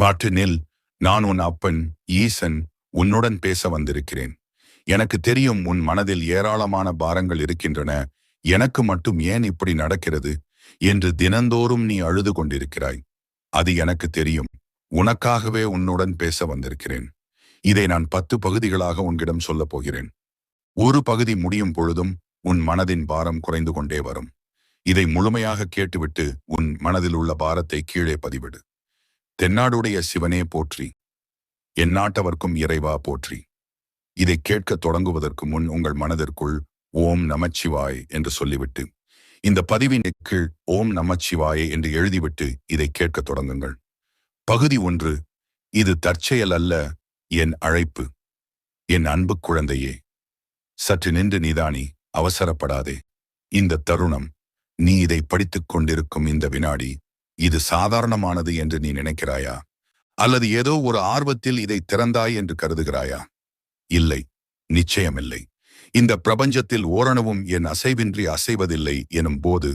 மாற்று நில். நான் உன் அப்பன் ஈசன் உன்னுடன் பேச வந்திருக்கிறேன். எனக்கு தெரியும் உன் மனதில் ஏராளமான பாரங்கள் இருக்கின்றன. எனக்கு மட்டும் ஏன் இப்படி நடக்கிறது என்று தினந்தோறும் நீ அழுது கொண்டிருக்கிறாய். அது எனக்கு தெரியும். உனக்காகவே உன்னுடன் பேச வந்திருக்கிறேன். இதை நான் 10 பகுதிகளாக உன்னிடம் சொல்லப் போகிறேன். ஒரு பகுதி முடியும் பொழுதும் உன் மனதின் பாரம் குறைந்து கொண்டே வரும். இதை முழுமையாக கேட்டுவிட்டு உன் மனதில் உள்ள பாரத்தை கீழே பதிவிடு. தென்னாடுடைய சிவனே போற்றி, என் நாட்டவர்க்கும் இறைவா போற்றி. இதை கேட்க தொடங்குவதற்கு முன் உங்கள் மனதிற்குள் ஓம் நமச்சிவாய் என்று சொல்லிவிட்டு இந்த பதிவின் கீழ் ஓம் நமச்சிவாயே என்று எழுதிவிட்டு இதை கேட்க தொடங்குங்கள். பகுதி 1. இது தற்செயல் அல்ல, என் அழைப்பு. என் அன்பு குழந்தையே, சற்று நின்று நிதானி, அவசரப்படாதே. இந்த தருணம், நீ இதை படித்துக் கொண்டிருக்கும் இந்த வினாடி, இது சாதாரணமானது என்று நீ நினைக்கிறாயா? அல்லது ஏதோ ஒரு ஆர்வத்தில் இதை திறந்தாய் என்று கருதுகிறாயா? இல்லை, நிச்சயமில்லை. இந்த பிரபஞ்சத்தில் ஓரணவும் என் அசைவின்றி அசைவதில்லை எனும் போது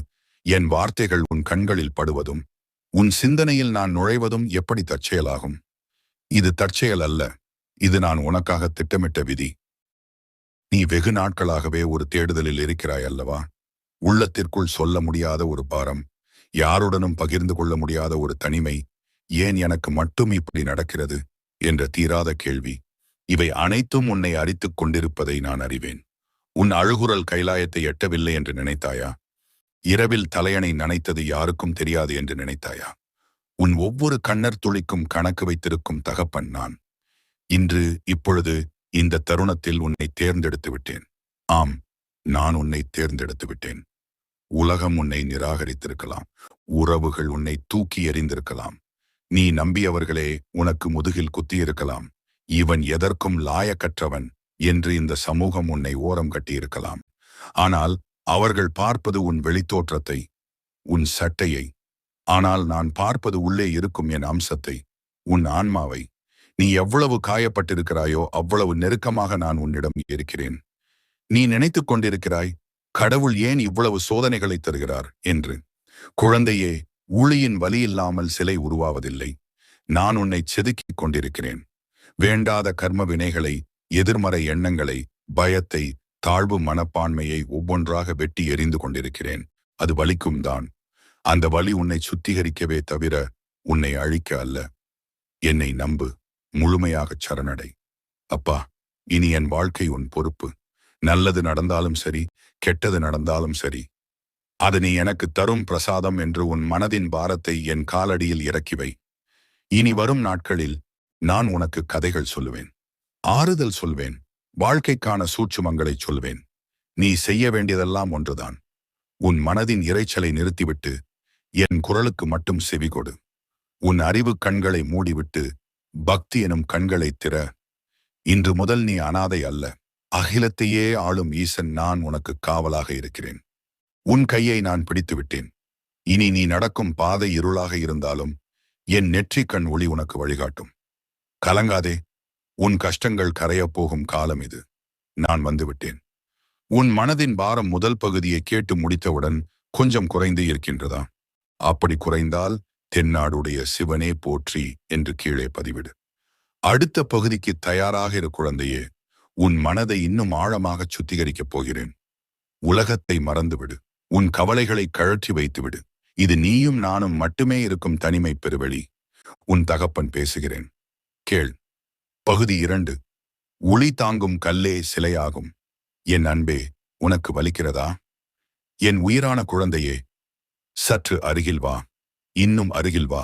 என் வார்த்தைகள் உன் கண்களில் படுவதும் உன் சிந்தனையில் நான் நுழைவதும் எப்படி தற்செயலாகும்? இது தற்செயல் அல்ல, இது நான் உனக்காக திட்டமிட்ட விதி. நீ வெகு நாட்களாகவே ஒரு தேடுதலில் இருக்கிறாய் அல்லவா? உள்ளத்திற்குள் சொல்ல முடியாத ஒரு பாரம், யாருடனும் பகிர்ந்து கொள்ள முடியாத ஒரு தனிமை, ஏன் எனக்கு மட்டும் இப்படி நடக்கிறது என்ற தீராத கேள்வி. இவை அனைத்தும் உன்னை அரித்துக் கொண்டிருப்பதை நான் அறிவேன். உன் அழுகுரல் கைலாயத்தை எட்டவில்லை என்று நினைத்தாயா? இரவில் தலையணை நனைத்தது யாருக்கும் தெரியாது என்று நினைத்தாயா? உன் ஒவ்வொரு கண்ணர் துளிக்கும் கணக்கு வைத்திருக்கும் தகப்பன் நான். இன்று, இப்பொழுது, இந்த தருணத்தில் உன்னை தேர்ந்தெடுத்து விட்டேன். ஆம், நான் உன்னை தேர்ந்தெடுத்து விட்டேன். உலகம் உன்னை நிராகரித்திருக்கலாம், உறவுகள் உன்னை தூக்கி எறிந்திருக்கலாம், நீ நம்பியவர்களே உனக்கு முதுகில் குத்தியிருக்கலாம், இவன் எதற்கும் லாயக்கற்றவன் என்று இந்த சமூகம் உன்னை ஓரம் கட்டியிருக்கலாம். ஆனால் அவர்கள் பார்ப்பது உன் வெளித்தோற்றத்தை, உன் சட்டையை. ஆனால் நான் பார்ப்பது உள்ளே இருக்கும் என் அம்சத்தை, உன் ஆன்மாவை. நீ எவ்வளவு காயப்பட்டிருக்கிறாயோ அவ்வளவு நெருக்கமாக நான் உன்னிடம் இருக்கிறேன். நீ நினைத்துக் கொண்டிருக்கிறாய், கடவுள் ஏன் இவ்வளவு சோதனைகளை தருகிறார் என்று. குழந்தையே, ஊழியின் வலி இல்லாமல் சிலை உருவாவதில்லை. நான் உன்னை செதுக்கிக் கொண்டிருக்கிறேன். வேண்டாத கர்ம வினைகளை, எதிர்மறை எண்ணங்களை, பயத்தை, தாழ்வு மனப்பான்மையை ஒவ்வொன்றாக வெட்டி எறிந்து கொண்டிருக்கிறேன். அது வலிக்கும் தான். அந்த வலி உன்னை சுத்திகரிக்கவே தவிர உன்னை அழிக்க அல்ல. என்னை நம்பு, முழுமையாகச் சரணடை. அப்பா, இனி என் வாழ்க்கை உன் பொறுப்பு. நல்லது நடந்தாலும் சரி, கெட்டது நடந்தாலும் சரி, அது நீ எனக்கு தரும் பிரசாதம் என்று உன் மனதின் பாரத்தை என் காலடியில் இறக்கிவை. இனி வரும் நாட்களில் நான் உனக்கு கதைகள் சொல்லுவேன், ஆறுதல் சொல்வேன், வாழ்க்கைக்கான சூட்சுமங்களை சொல்வேன். நீ செய்ய வேண்டியதெல்லாம் ஒன்றுதான். உன் மனதின் இரைச்சலை நிறுத்திவிட்டு என் குரலுக்கு மட்டும் செவிகொடு. உன் அறிவு கண்களை மூடிவிட்டு பக்தி எனும் கண்களை திற. இன்று முதல் நீ அனாதை அல்ல. அகிலத்தையே ஆளும் ஈசன் நான் உனக்கு காவலாக இருக்கிறேன். உன் கையை நான் பிடித்து விட்டேன். இனி நீ நடக்கும் பாதை இருளாக இருந்தாலும் என் நெற்றிக் கண் ஒளி உனக்கு வழிகாட்டும். கலங்காதே, உன் கஷ்டங்கள் கரையப் போகும் காலம் இது. நான் வந்துவிட்டேன். உன் மனதின் பாரம் முதல் பகுதியை கேட்டு முடித்தவுடன் கொஞ்சம் குறைந்து இருக்கின்றதா? அப்படி குறைந்தால் தென்னாடுடைய சிவனே போற்றி என்று கீழே பதிவிடு. அடுத்த பகுதிக்கு தயாராக இரு குழந்தையே. உன் மனதை இன்னும் ஆழமாக சுத்திகரிக்கப் போகிறேன். உலகத்தை மறந்துவிடு. உன் கவலைகளை கழற்றி வைத்துவிடு. இது நீயும் நானும் மட்டுமே இருக்கும் தனிமை பெருவெளி. உன் தகப்பன் பேசுகிறேன், கேள். பகுதி 2. ஒளி தாங்கும் கல்லே சிலையாகும். என் அன்பே, உனக்கு வலிக்கிறதா? என் உயிரான குழந்தையே, சற்று அருகில் வா. இன்னும் அருகில் வா.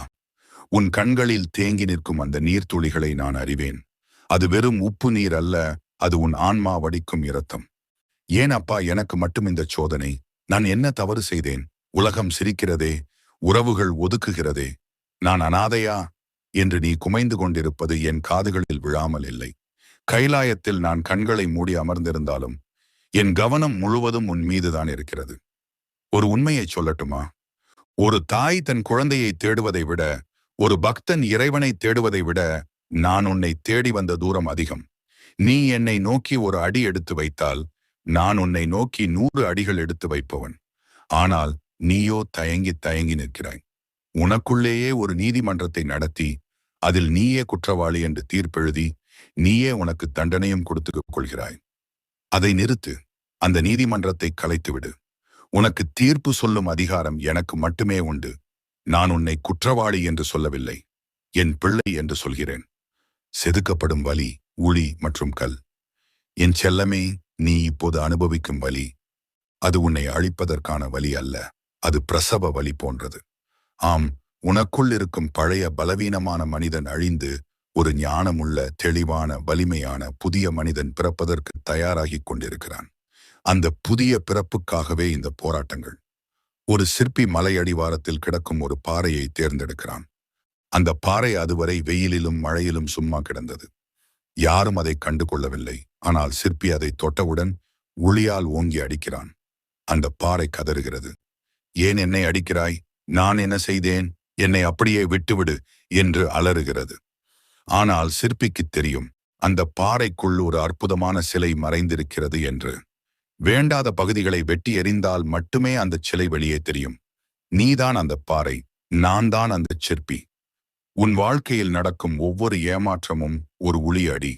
உன் கண்களில் தேங்கி நிற்கும் அந்த நீர்த்துளிகளை நான் அறிவேன். அது வெறும் உப்பு நீர் அல்ல, அது உன் ஆன்மா வடிக்கும் இரத்தம். ஏன் அப்பா எனக்கு மட்டும் இந்த சோதனை? நான் என்ன தவறு செய்தேன்? உலகம் சிரிக்கிறதே, உறவுகள் ஒதுக்குகிறதே, நான் அனாதையா என்று நீ குமைந்து கொண்டிருப்பது என் காதுகளில் விழாமல் இல்லை. கைலாயத்தில் நான் கண்களை மூடி அமர்ந்திருந்தாலும் என் கவனம் முழுவதும் உன் மீதுதான் இருக்கிறது. ஒரு உண்மையை சொல்லட்டுமா? ஒரு தாய் தன் குழந்தையை தேடுவதை விட, ஒரு பக்தன் இறைவனை தேடுவதை விட நான் உன்னை தேடி வந்த தூரம் அதிகம். நீ என்னை நோக்கி ஒரு அடி எடுத்து வைத்தால் நான் உன்னை நோக்கி 100 அடிகள் எடுத்து வைப்பவன். ஆனால் நீயோ தயங்கி தயங்கி நிற்கிறாய். உனக்குள்ளேயே ஒரு நீதிமன்றத்தை நடத்தி அதில் நீயே குற்றவாளி என்று தீர்ப்பெழுதி நீயே உனக்கு தண்டனையும் கொடுத்துக் கொள்கிறாய். அதை நிறுத்து. அந்த நீதிமன்றத்தை கலைத்துவிடு. உனக்கு தீர்ப்பு சொல்லும் அதிகாரம் எனக்கு மட்டுமே உண்டு. நான் உன்னை குற்றவாளி என்று சொல்லவில்லை, என் பிள்ளை என்று சொல்கிறேன். செதுக்கப்படும் வலி, உளி மற்றும் கல். என் செல்லமே, நீ இப்போது அனுபவிக்கும் வலி அது உன்னை அழிப்பதற்கான வலி அல்ல, அது பிரசவ வலி போன்றது. ஆம், உனக்குள் இருக்கும் பழைய பலவீனமான மனிதன் அழிந்து ஒரு ஞானமுள்ள, தெளிவான, வலிமையான புதிய மனிதன் பிறப்பதற்கு தயாராகிக் கொண்டிருக்கிறான். அந்த புதிய பிறப்புக்காகவே இந்த போராட்டங்கள். ஒரு சிற்பி மலையடிவாரத்தில் கிடக்கும் ஒரு பாறையை தேர்ந்தெடுக்கிறான். அந்த பாறை அதுவரை வெயிலிலும் மழையிலும் சும்மா கிடந்தது. யாரும் அதை கண்டு கொள்ளவில்லை. ஆனால் சிற்பி அதை தொட்டவுடன் உளியால் ஓங்கி அடிக்கிறான். அந்த பாறை கதறுகிறது. ஏன் என்னை அடிக்கிறாய்? நான் என்ன செய்தேன்? என்னை அப்படியே விட்டுவிடு என்று அலறுகிறது. ஆனால் சிற்பிக்கு தெரியும், அந்த பாறைக்குள் ஒரு அற்புதமான சிலை மறைந்திருக்கிறது என்று. வேண்டாத பகுதிகளை வெட்டி எறிந்தால் மட்டுமே அந்த சிலை வெளியே தெரியும். நீதான் அந்த பாறை, நான் தான் அந்த சிற்பி. உன் வாழ்க்கையில் நடக்கும் ஒவ்வொரு ஏமாற்றமும் ஒரு உளியடி.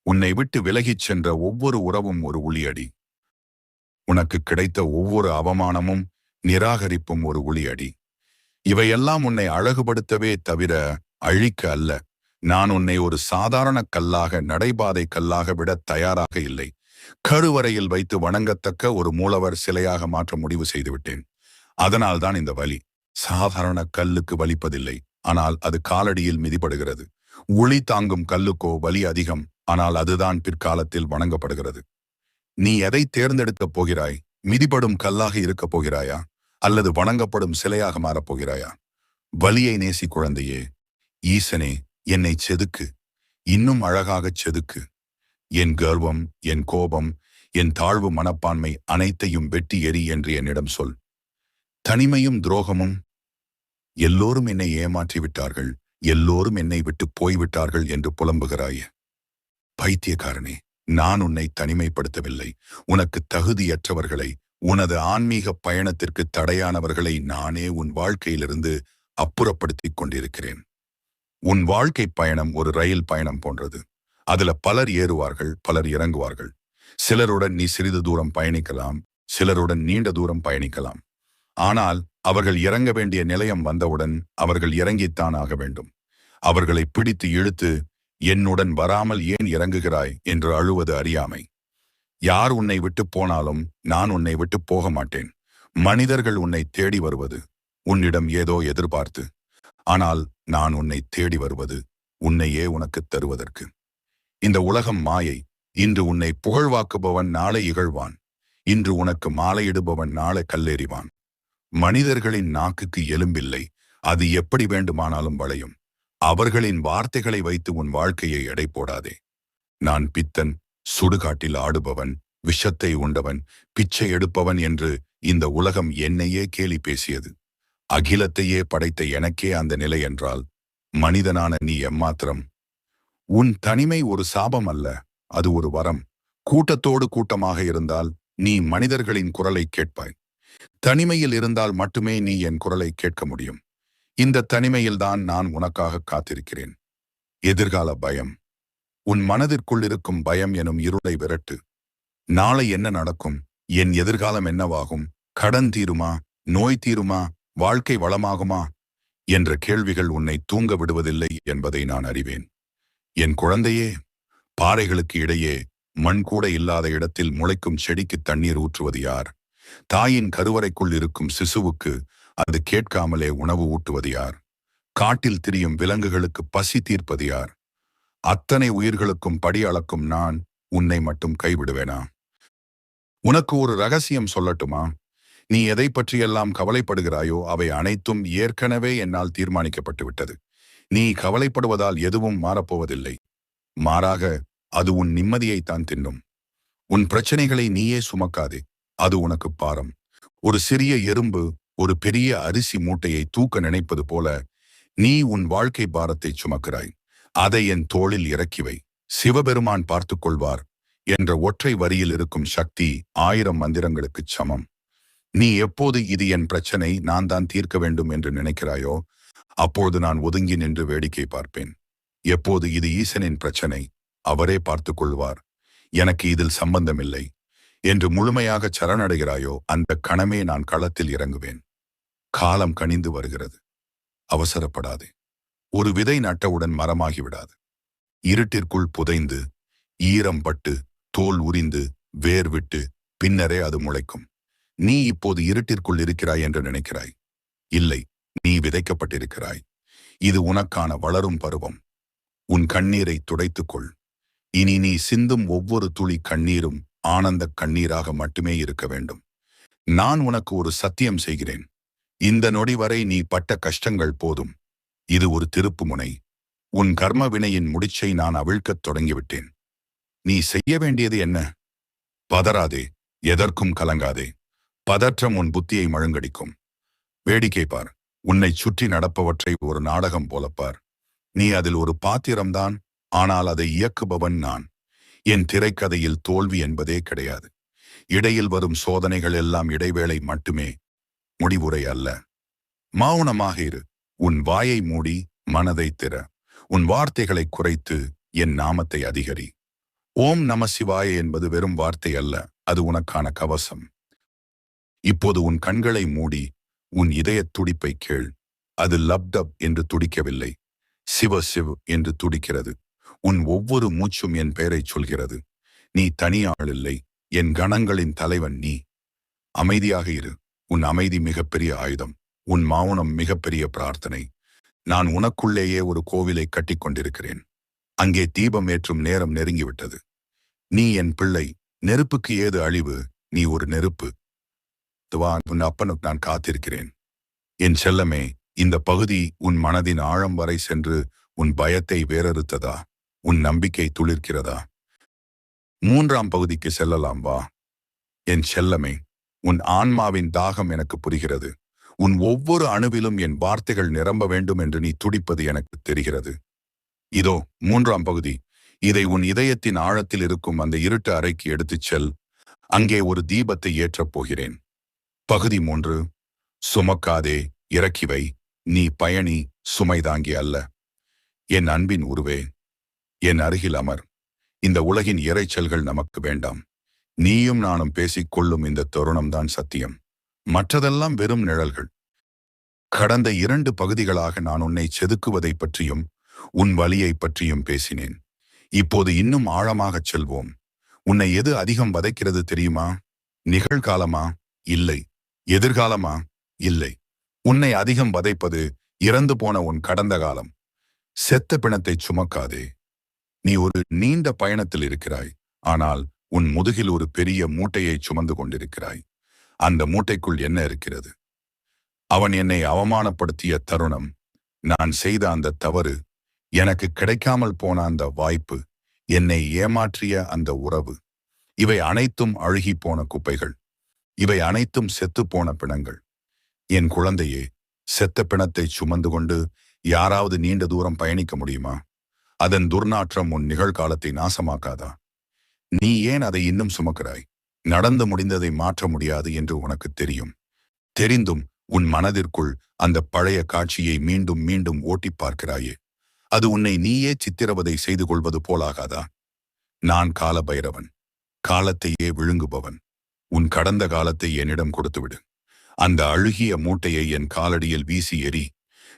உன்னை விட்டு விலகிச் சென்ற ஒவ்வொரு உறவும் ஒரு உளியடி. உனக்கு கிடைத்த ஒவ்வொரு அவமானமும், நிராகரிப்பும் ஒரு உளியடி. இவையெல்லாம் உன்னை அழகுபடுத்தவே தவிர அழிக்க அல்ல. நான் உன்னை ஒரு சாதாரண கல்லாக, நடைபாதை கல்லாக விட தயாராக இல்லை. கருவறையில் வைத்து வணங்கத்தக்க ஒரு மூலவர் சிலையாக மாற்ற முடிவு செய்துவிட்டேன். அதனால்தான் இந்த வலி. சாதாரண கல்லுக்கு வலிப்பதில்லை, ஆனால் அது காலடியில் மிதிப்படுகிறது. உளி தாங்கும் கல்லுக்கோ வலி அதிகம், ஆனால் அதுதான் பிற்காலத்தில் வணங்கப்படுகிறது. நீ எதை தேர்ந்தெடுக்கப் போகிறாய்? மிதிப்படும் கல்லாக இருக்கப் போகிறாயா, அல்லது வணங்கப்படும் சிலையாக மாறப்போகிறாயா? வலியை நேசி குழந்தையே. ஈசனே, என்னை செதுக்கு, இன்னும் அழகாகச் செதுக்கு. என் கர்வம், என் கோபம், என் தாழ்வு மனப்பான்மை அனைத்தையும் வெட்டி எறி என்று என்னிடம் சொல். தனிமையும் துரோகமும். எல்லோரும் என்னை ஏமாற்றி விட்டார்கள், எல்லோரும் என்னை விட்டு போய்விட்டார்கள் என்று புலம்புகிறாயே. பைத்தியக்காரனே, நான் உன்னை தனிமைப்படுத்தவில்லை. உனக்கு தகுதியற்றவர்களை, உனது ஆன்மீக பயணத்திற்கு தடையானவர்களை நானே உன் வாழ்க்கையிலிருந்து அப்புறப்படுத்திக் கொண்டிருக்கிறேன். உன் வாழ்க்கை பயணம் ஒரு ரயில் பயணம் போன்றது. அதுல பலர் ஏறுவார்கள், பலர் இறங்குவார்கள். சிலருடன் நீ சிறிது தூரம் பயணிக்கலாம், சிலருடன் நீண்ட தூரம் பயணிக்கலாம். ஆனால் அவர்கள் இறங்க வேண்டிய நிலையம் வந்தவுடன் அவர்கள் இறங்கித்தான் ஆக வேண்டும். அவர்களை பிடித்து இழுத்து, என்னுடன் வராமல் ஏன் இறங்குகிறாய் என்று அழுவது அறியாமை. யார் உன்னை விட்டு போனாலும் நான் உன்னை விட்டு போக மாட்டேன். மனிதர்கள் உன்னை தேடி வருவது உன்னிடம் ஏதோ எதிர்பார்த்து. ஆனால் நான் உன்னை தேடி வருவது உன்னையே உனக்கு தருவதற்கு. இந்த உலகம் மாயை. இன்று உன்னை புகழ்வாக்குபவன் நாளை இகழ்வான். இன்று உனக்கு மாலையிடுபவன் நாளை கல்லெறிவான். மனிதர்களின் நாக்குக்கு எலும்பில்லை, அது எப்படி வேண்டுமானாலும் வளையும். அவர்களின் வார்த்தைகளை வைத்து உன் வாழ்க்கையை எடை போடாதே. நான் பித்தன், சுடுகாட்டில் ஆடுபவன், விஷத்தை உண்டவன், பிச்சை எடுப்பவன் என்று இந்த உலகம் என்னையே கேலி பேசியது. அகிலத்தையே படைத்த எனக்கே அந்த நிலை என்றால் மனிதனான நீ எம்மாத்திரம்? உன் தனிமை ஒரு சாபம் அல்ல, அது ஒரு வரம். கூட்டத்தோடு கூட்டமாக இருந்தால் நீ மனிதர்களின் குரலை கேட்பாய். தனிமையில் இருந்தால் மட்டுமே நீ என் குரலை கேட்க முடியும். இந்த தனிமையில்தான் நான் உனக்காக காத்திருக்கிறேன். எதிர்கால பயம். உன் மனதிற்குள் இருக்கும் பயம் எனும் இருளை விரட்டு. நாளை என்ன நடக்கும்? என் எதிர்காலம் என்னவாகும்? கடன் தீருமா? நோய் தீருமா? வாழ்க்கை வளமாகுமா என்ற கேள்விகள் உன்னை தூங்க விடுவதில்லை என்பதை நான் அறிவேன். என் குழந்தையே, பாறைகளுக்கு இடையே மண் கூட இல்லாத இடத்தில் முளைக்கும் செடிக்கு தண்ணீர் ஊற்றுவது யார்? தாயின் கருவறைக்குள் இருக்கும் சிசுவுக்கு அது கேட்காமலே உணவு ஊட்டுவது யார்? காட்டில் திரியும் விலங்குகளுக்கு பசி தீர்ப்பது யார்? அத்தனை உயிர்களுக்கும் படி அளக்கும் நான் உன்னை மட்டும் கைவிடுவேனா? உனக்கு ஒரு ரகசியம் சொல்லட்டுமா? நீ எதை பற்றியெல்லாம் கவலைப்படுகிறாயோ அவை அனைத்தும் ஏற்கனவே என்னால் தீர்மானிக்கப்பட்டு விட்டது. நீ கவலைப்படுவதால் எதுவும் மாறப்போவதில்லை. மாறாக அது உன் நிம்மதியைத்தான் தின்னும். உன் பிரச்சனைகளை நீயே சுமக்காதே, அது உனக்கு பாரம். ஒரு சிறிய எறும்பு ஒரு பெரிய அரிசி மூட்டையை தூக்க நினைப்பது போல நீ உன் வாழ்க்கை பாரத்தை சுமக்கிறாய். அதை என் தோளில் இறக்கிவை. சிவபெருமான் பார்த்துக் கொள்வார் என்ற ஒற்றை வரியில் இருக்கும் சக்தி 1000 மந்திரங்களுக்குச் சமம். நீ எப்போது இது என் பிரச்சனை, நான் தான் தீர்க்க வேண்டும் என்று நினைக்கிறாயோ, அப்போது நான் ஒதுங்கி நின்று வேடிக்கை பார்ப்பேன். எப்போது இது ஈசனின் பிரச்சனை, அவரே பார்த்துக் கொள்வார், எனக்கு இதில் சம்பந்தமில்லை என்று முழுமையாக சரணடைகிறாயோ அந்த கணமே நான் களத்தில் இறங்குவேன். காலம் கனிந்து வருகிறது. அவசரப்படாதே. ஒரு விதை நட்டவுடன் மரமாகிவிடாது. இருட்டிற்குள் புதைந்து, ஈரம் பட்டு, தோல் உரிந்து, வேர் விட்டு, பின்னரே அது முளைக்கும். நீ இப்போது இருட்டிற்குள் இருக்கிறாய் என்று நினைக்கிறாய். இல்லை, நீ விதைக்கப்பட்டிருக்கிறாய். இது உனக்கான வளரும் பருவம். உன் கண்ணீரை துடைத்துக்கொள். இனி நீ சிந்தும் ஒவ்வொரு துளி கண்ணீரும் ஆனந்த கண்ணீராக மட்டுமே இருக்க வேண்டும். நான் உனக்கு ஒரு சத்தியம் செய்கிறேன். இந்த நொடி வரை நீ பட்ட கஷ்டங்கள் போதும். இது ஒரு திருப்புமுனை. உன் கர்ம வினையின் முடிச்சை நான் அவிழ்க்கத் தொடங்கிவிட்டேன். நீ செய்ய வேண்டியது என்ன? பதறாதே, எதற்கும் கலங்காதே. பதற்றம் உன் புத்தியை மழுங்கடிக்கும். வேடிக்கை பார். உன்னை சுற்றி நடப்பவற்றை ஒரு நாடகம் போலப்பார். நீ அதில் ஒரு பாத்திரம்தான், ஆனால் அதை இயக்குபவன் நான். என் திரைக்கதையில் தோல்வி என்பதே கிடையாது. இடையில் வரும் சோதனைகள் எல்லாம் இடைவேளை மட்டுமே, முடிவுரை அல்ல. மௌனமாக இரு. உன் வாயை மூடி மனதை திற. உன் வார்த்தைகளை குறைத்து என் நாமத்தை அதிகரி. ஓம் நம சிவாய என்பது வெறும் வார்த்தை அல்ல, அது உனக்கான கவசம். இப்போது உன் கண்களை மூடி உன் இதயத் துடிப்பை கேள். அது லப்டப் என்று துடிக்கவில்லை, சிவ சிவ் என்று துடிக்கிறது. உன் ஒவ்வொரு மூச்சும் என் பெயரை சொல்கிறது. நீ தனியாள் இல்லை, என் கணங்களின் தலைவன் நீ. அமைதியாக இரு. உன் அமைதி மிகப்பெரிய ஆயுதம். உன் மௌனம் மிகப்பெரிய பிரார்த்தனை. நான் உனக்குள்ளேயே ஒரு கோவிலை கட்டிக் கொண்டிருக்கிறேன். அங்கே தீபம் ஏற்றும் நேரம் நெருங்கிவிட்டது. நீ என் பிள்ளை. நெருப்புக்கு ஏது அழிவு? நீ ஒரு நெருப்பு. உன் அப்பனுக்கு நான் காத்திருக்கிறேன். என் செல்லமே, இந்த பகுதி உன் மனதின் ஆழம் வரை சென்று உன் பயத்தை வேறறுத்ததா? உன் நம்பிக்கை துளிர்க்கிறதா? 3ஆம் பகுதிக்கு செல்லலாம் வா. என் செல்லமே, உன் ஆன்மாவின் தாகம் எனக்கு புரிகிறது. உன் ஒவ்வொரு அணுவிலும் என் வார்த்தைகள் நிரம்ப வேண்டும் என்று நீ துடிப்பது எனக்கு தெரிகிறது. இதோ 3ஆம் பகுதி. இதை உன் இதயத்தின் ஆழத்தில் இருக்கும் அந்த இருட்டு அறைக்கு எடுத்துச் செல். அங்கே ஒரு தீபத்தை ஏற்றப் போகிறேன். பகுதி 3. சுமக்காதே, இறக்கிவை. நீ பயணி, சுமைதாங்கி அல்ல. என் அன்பின் உருவே, என் அருகில் அமர். இந்த உலகின் இரைச்சல்கள் நமக்கு வேண்டாம். நீயும் நானும் பேசிக் கொள்ளும் இந்த தருணம்தான் சத்தியம். மற்றதெல்லாம் வெறும் நிழல்கள். கடந்த 2 பகுதிகளாக நான் உன்னை செதுக்குவதை பற்றியும் உன் வலியை பற்றியும் பேசினேன். இப்போது இன்னும் ஆழமாகச் செல்வோம். உன்னை எது அதிகம் வதைக்கிறது தெரியுமா? நிகழ்காலமா? இல்லை. எதிர்காலமா? இல்லை. உன்னை அதிகம் வதைப்பது இறந்து போன உன் கடந்த காலம். செத்த பிணத்தை சுமக்காதே. நீ ஒரு நீண்ட பயணத்தில் இருக்கிறாய், ஆனால் உன் முதுகில் ஒரு பெரிய மூட்டையை சுமந்து கொண்டிருக்கிறாய். அந்த மூட்டைக்குள் என்ன இருக்கிறது? அவன் என்னை அவமானப்படுத்திய தருணம், நான் செய்த அந்த தவறு, எனக்கு கிடைக்காமல் போன அந்த வாய்ப்பு, என்னை ஏமாற்றிய அந்த உறவு, இவை அனைத்தும் அழுகி போன குப்பைகள். இவை அனைத்தும் செத்துப்போன பிணங்கள். என் குழந்தையே, செத்த பிணத்தை சுமந்து கொண்டு யாராவது நீண்ட தூரம் பயணிக்க முடியுமா? அதன் துர்நாற்றம் உன் நிகழ்காலத்தை நாசமாக்காதா? நீ ஏன் அதை இன்னும் சுமக்கிறாய்? நடந்து முடிந்ததை மாற்ற முடியாது என்று உனக்கு தெரியும். தெரிந்தும் உன் மனதிற்குள் அந்த பழைய காட்சியை மீண்டும் மீண்டும் ஓட்டி பார்க்கிறாயே. அது உன்னை நீயே சித்திரவதை செய்து கொள்வது போலாகாதா? நான் கால பைரவன், காலத்தையே விழுங்குபவன். உன் கடந்த காலத்தை என்னிடம் கொடுத்துவிடு. அந்த அழுகிய மூட்டையை என் காலடியில் வீசி எறி.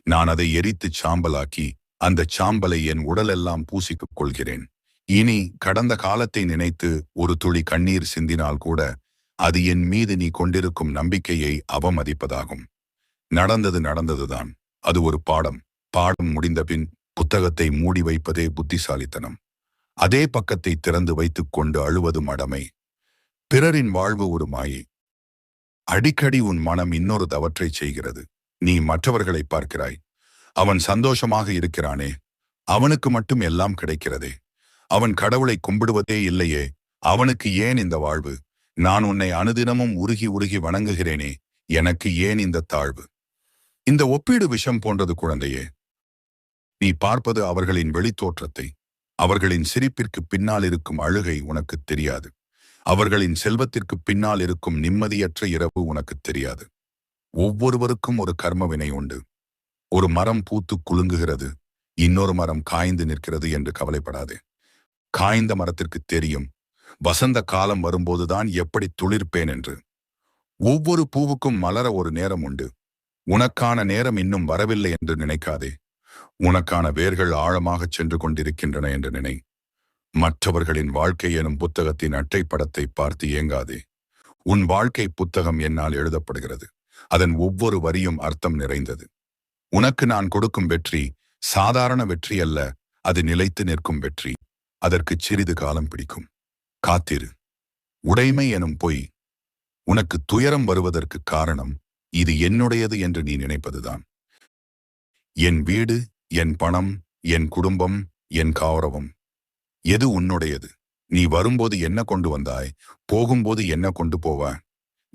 நான் அதை எரித்துச் சாம்பலாக்கி அந்த சாம்பலை என் உடலெல்லாம் பூசிக் கொள்கிறேன். இனி கடந்த காலத்தை நினைத்து ஒரு துளி கண்ணீர் சிந்தினால் கூட அது என் மீது நீ கொண்டிருக்கும் நம்பிக்கையை அவமதிப்பதாகும். நடந்தது நடந்ததுதான். அது ஒரு பாடம். பாடம் முடிந்தபின் புத்தகத்தை மூடி வைப்பதே புத்திசாலித்தனம். அதே பக்கத்தை திறந்து வைத்துக் கொண்டு அழுவது மடமை. பிறரின் வாழ்வு ஒரு மாயை. அடிக்கடி உன் மனம் இன்னொரு தவற்றை செய்கிறது. நீ மற்றவர்களை பார்க்கிறாய். அவன் சந்தோஷமாக இருக்கிறானே, அவனுக்கு மட்டும் எல்லாம் கிடைக்கிறதே. அவன் கடவுளை கும்பிடுவதே இல்லையே, அவனுக்கு ஏன் இந்த வாழ்வு? நான் உன்னை அனுதினமும் உருகி உருகி வணங்குகிறேனே, எனக்கு ஏன் இந்த தாழ்வு? இந்த ஒப்பீடு விஷம் போன்றது குழந்தையே. நீ பார்ப்பது அவர்களின் வெளித்தோற்றத்தை. அவர்களின் சிரிப்பிற்கு பின்னால் இருக்கும் அழுகை உனக்கு தெரியாது. அவர்களின் செல்வத்திற்கு பின்னால் இருக்கும் நிம்மதியற்ற இரவு உனக்கு தெரியாது. ஒவ்வொருவருக்கும் ஒரு கர்ம வினை உண்டு. ஒரு மரம் பூத்து குலுங்குகிறது, இன்னொரு மரம் காய்ந்து நிற்கிறது என்று கவலைப்படாதே. காய்ந்த மரத்திற்கு தெரியும் வசந்த காலம் வரும்போதுதான் எப்படி துளிர்ப்பேன் என்று. ஒவ்வொரு பூவுக்கும் மலர ஒரு நேரம் உண்டு. உனக்கான நேரம் இன்னும் வரவில்லை என்று நினைக்காதே. உனக்கான வேர்கள் ஆழமாகச் சென்று கொண்டிருக்கின்றன என்று நினை. மற்றவர்களின் வாழ்க்கை எனும் புத்தகத்தின் அட்டைப்படத்தை பார்த்து ஏங்காதே. உன் வாழ்க்கை புத்தகம் என்னால் எழுதப்படுகிறது. அதன் ஒவ்வொரு வரியும் அர்த்தம் நிறைந்தது. உனக்கு நான் கொடுக்கும் வெற்றி சாதாரண வெற்றி அல்ல, அது நிலைத்து நிற்கும் வெற்றி. அதற்கு சிறிது காலம் பிடிக்கும். காத்திரு. உடைமை எனும் பொய் உனக்கு துயரம் வருவதற்கு காரணம் இது என்னுடையது என்று நீ நினைப்பதுதான். என் வீடு, என் பணம், என் குடும்பம், என் கௌரவம் எது உன்னுடையது? நீ வரும்போது என்ன கொண்டு வந்தாய், போகும்போது என்ன கொண்டு போவாய்?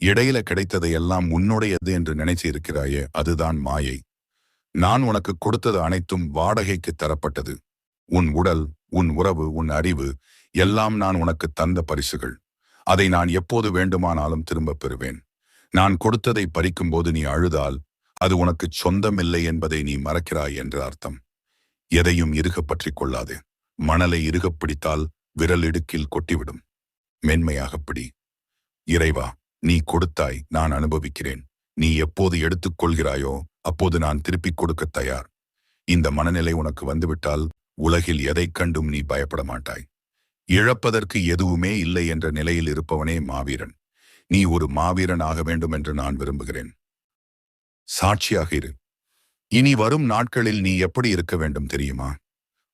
இடையில கிடைத்ததை எல்லாம் உன்னுடையது என்று நினைச்சு இருக்கிறாயே, அதுதான் மாயை. நான் உனக்கு கொடுத்தது அனைத்தும் வாடகைக்கு தரப்பட்டது. உன் உடல், உன் உறவு, உன் அறிவு எல்லாம் நான் உனக்கு தந்த பரிசுகள். அதை நான் எப்போது வேண்டுமானாலும் திரும்ப பெறுவேன். நான் கொடுத்ததை பறிக்கும்போது நீ அழுதால் அது உனக்கு சொந்தமில்லை என்பதை நீ மறக்கிறாய் என்று அர்த்தம். எதையும் இறுகப் பற்றிக் கொள்ளாதே. மணலை இறுகப் பிடித்தால் விரல் இடுக்கில் கொட்டிவிடும். மென்மையாகப் பிடி. இறைவா, நீ கொடுத்தாய், நான் அனுபவிக்கிறேன். நீ எப்போது எடுத்துக் கொள்கிறாயோ அப்போது நான் திருப்பிக் கொடுக்க தயார். இந்த மனநிலை உனக்கு வந்துவிட்டால் உலகில் எதைக் கண்டும் நீ பயப்பட மாட்டாய். இழப்பதற்கு எதுவுமே இல்லை என்ற நிலையில் இருப்பவனே மாவீரன். நீ ஒரு மாவீரன் ஆக வேண்டும் என்று நான் விரும்புகிறேன். சாட்சியாக இரு. இனி வரும் நாட்களில் நீ எப்படி இருக்க வேண்டும் தெரியுமா?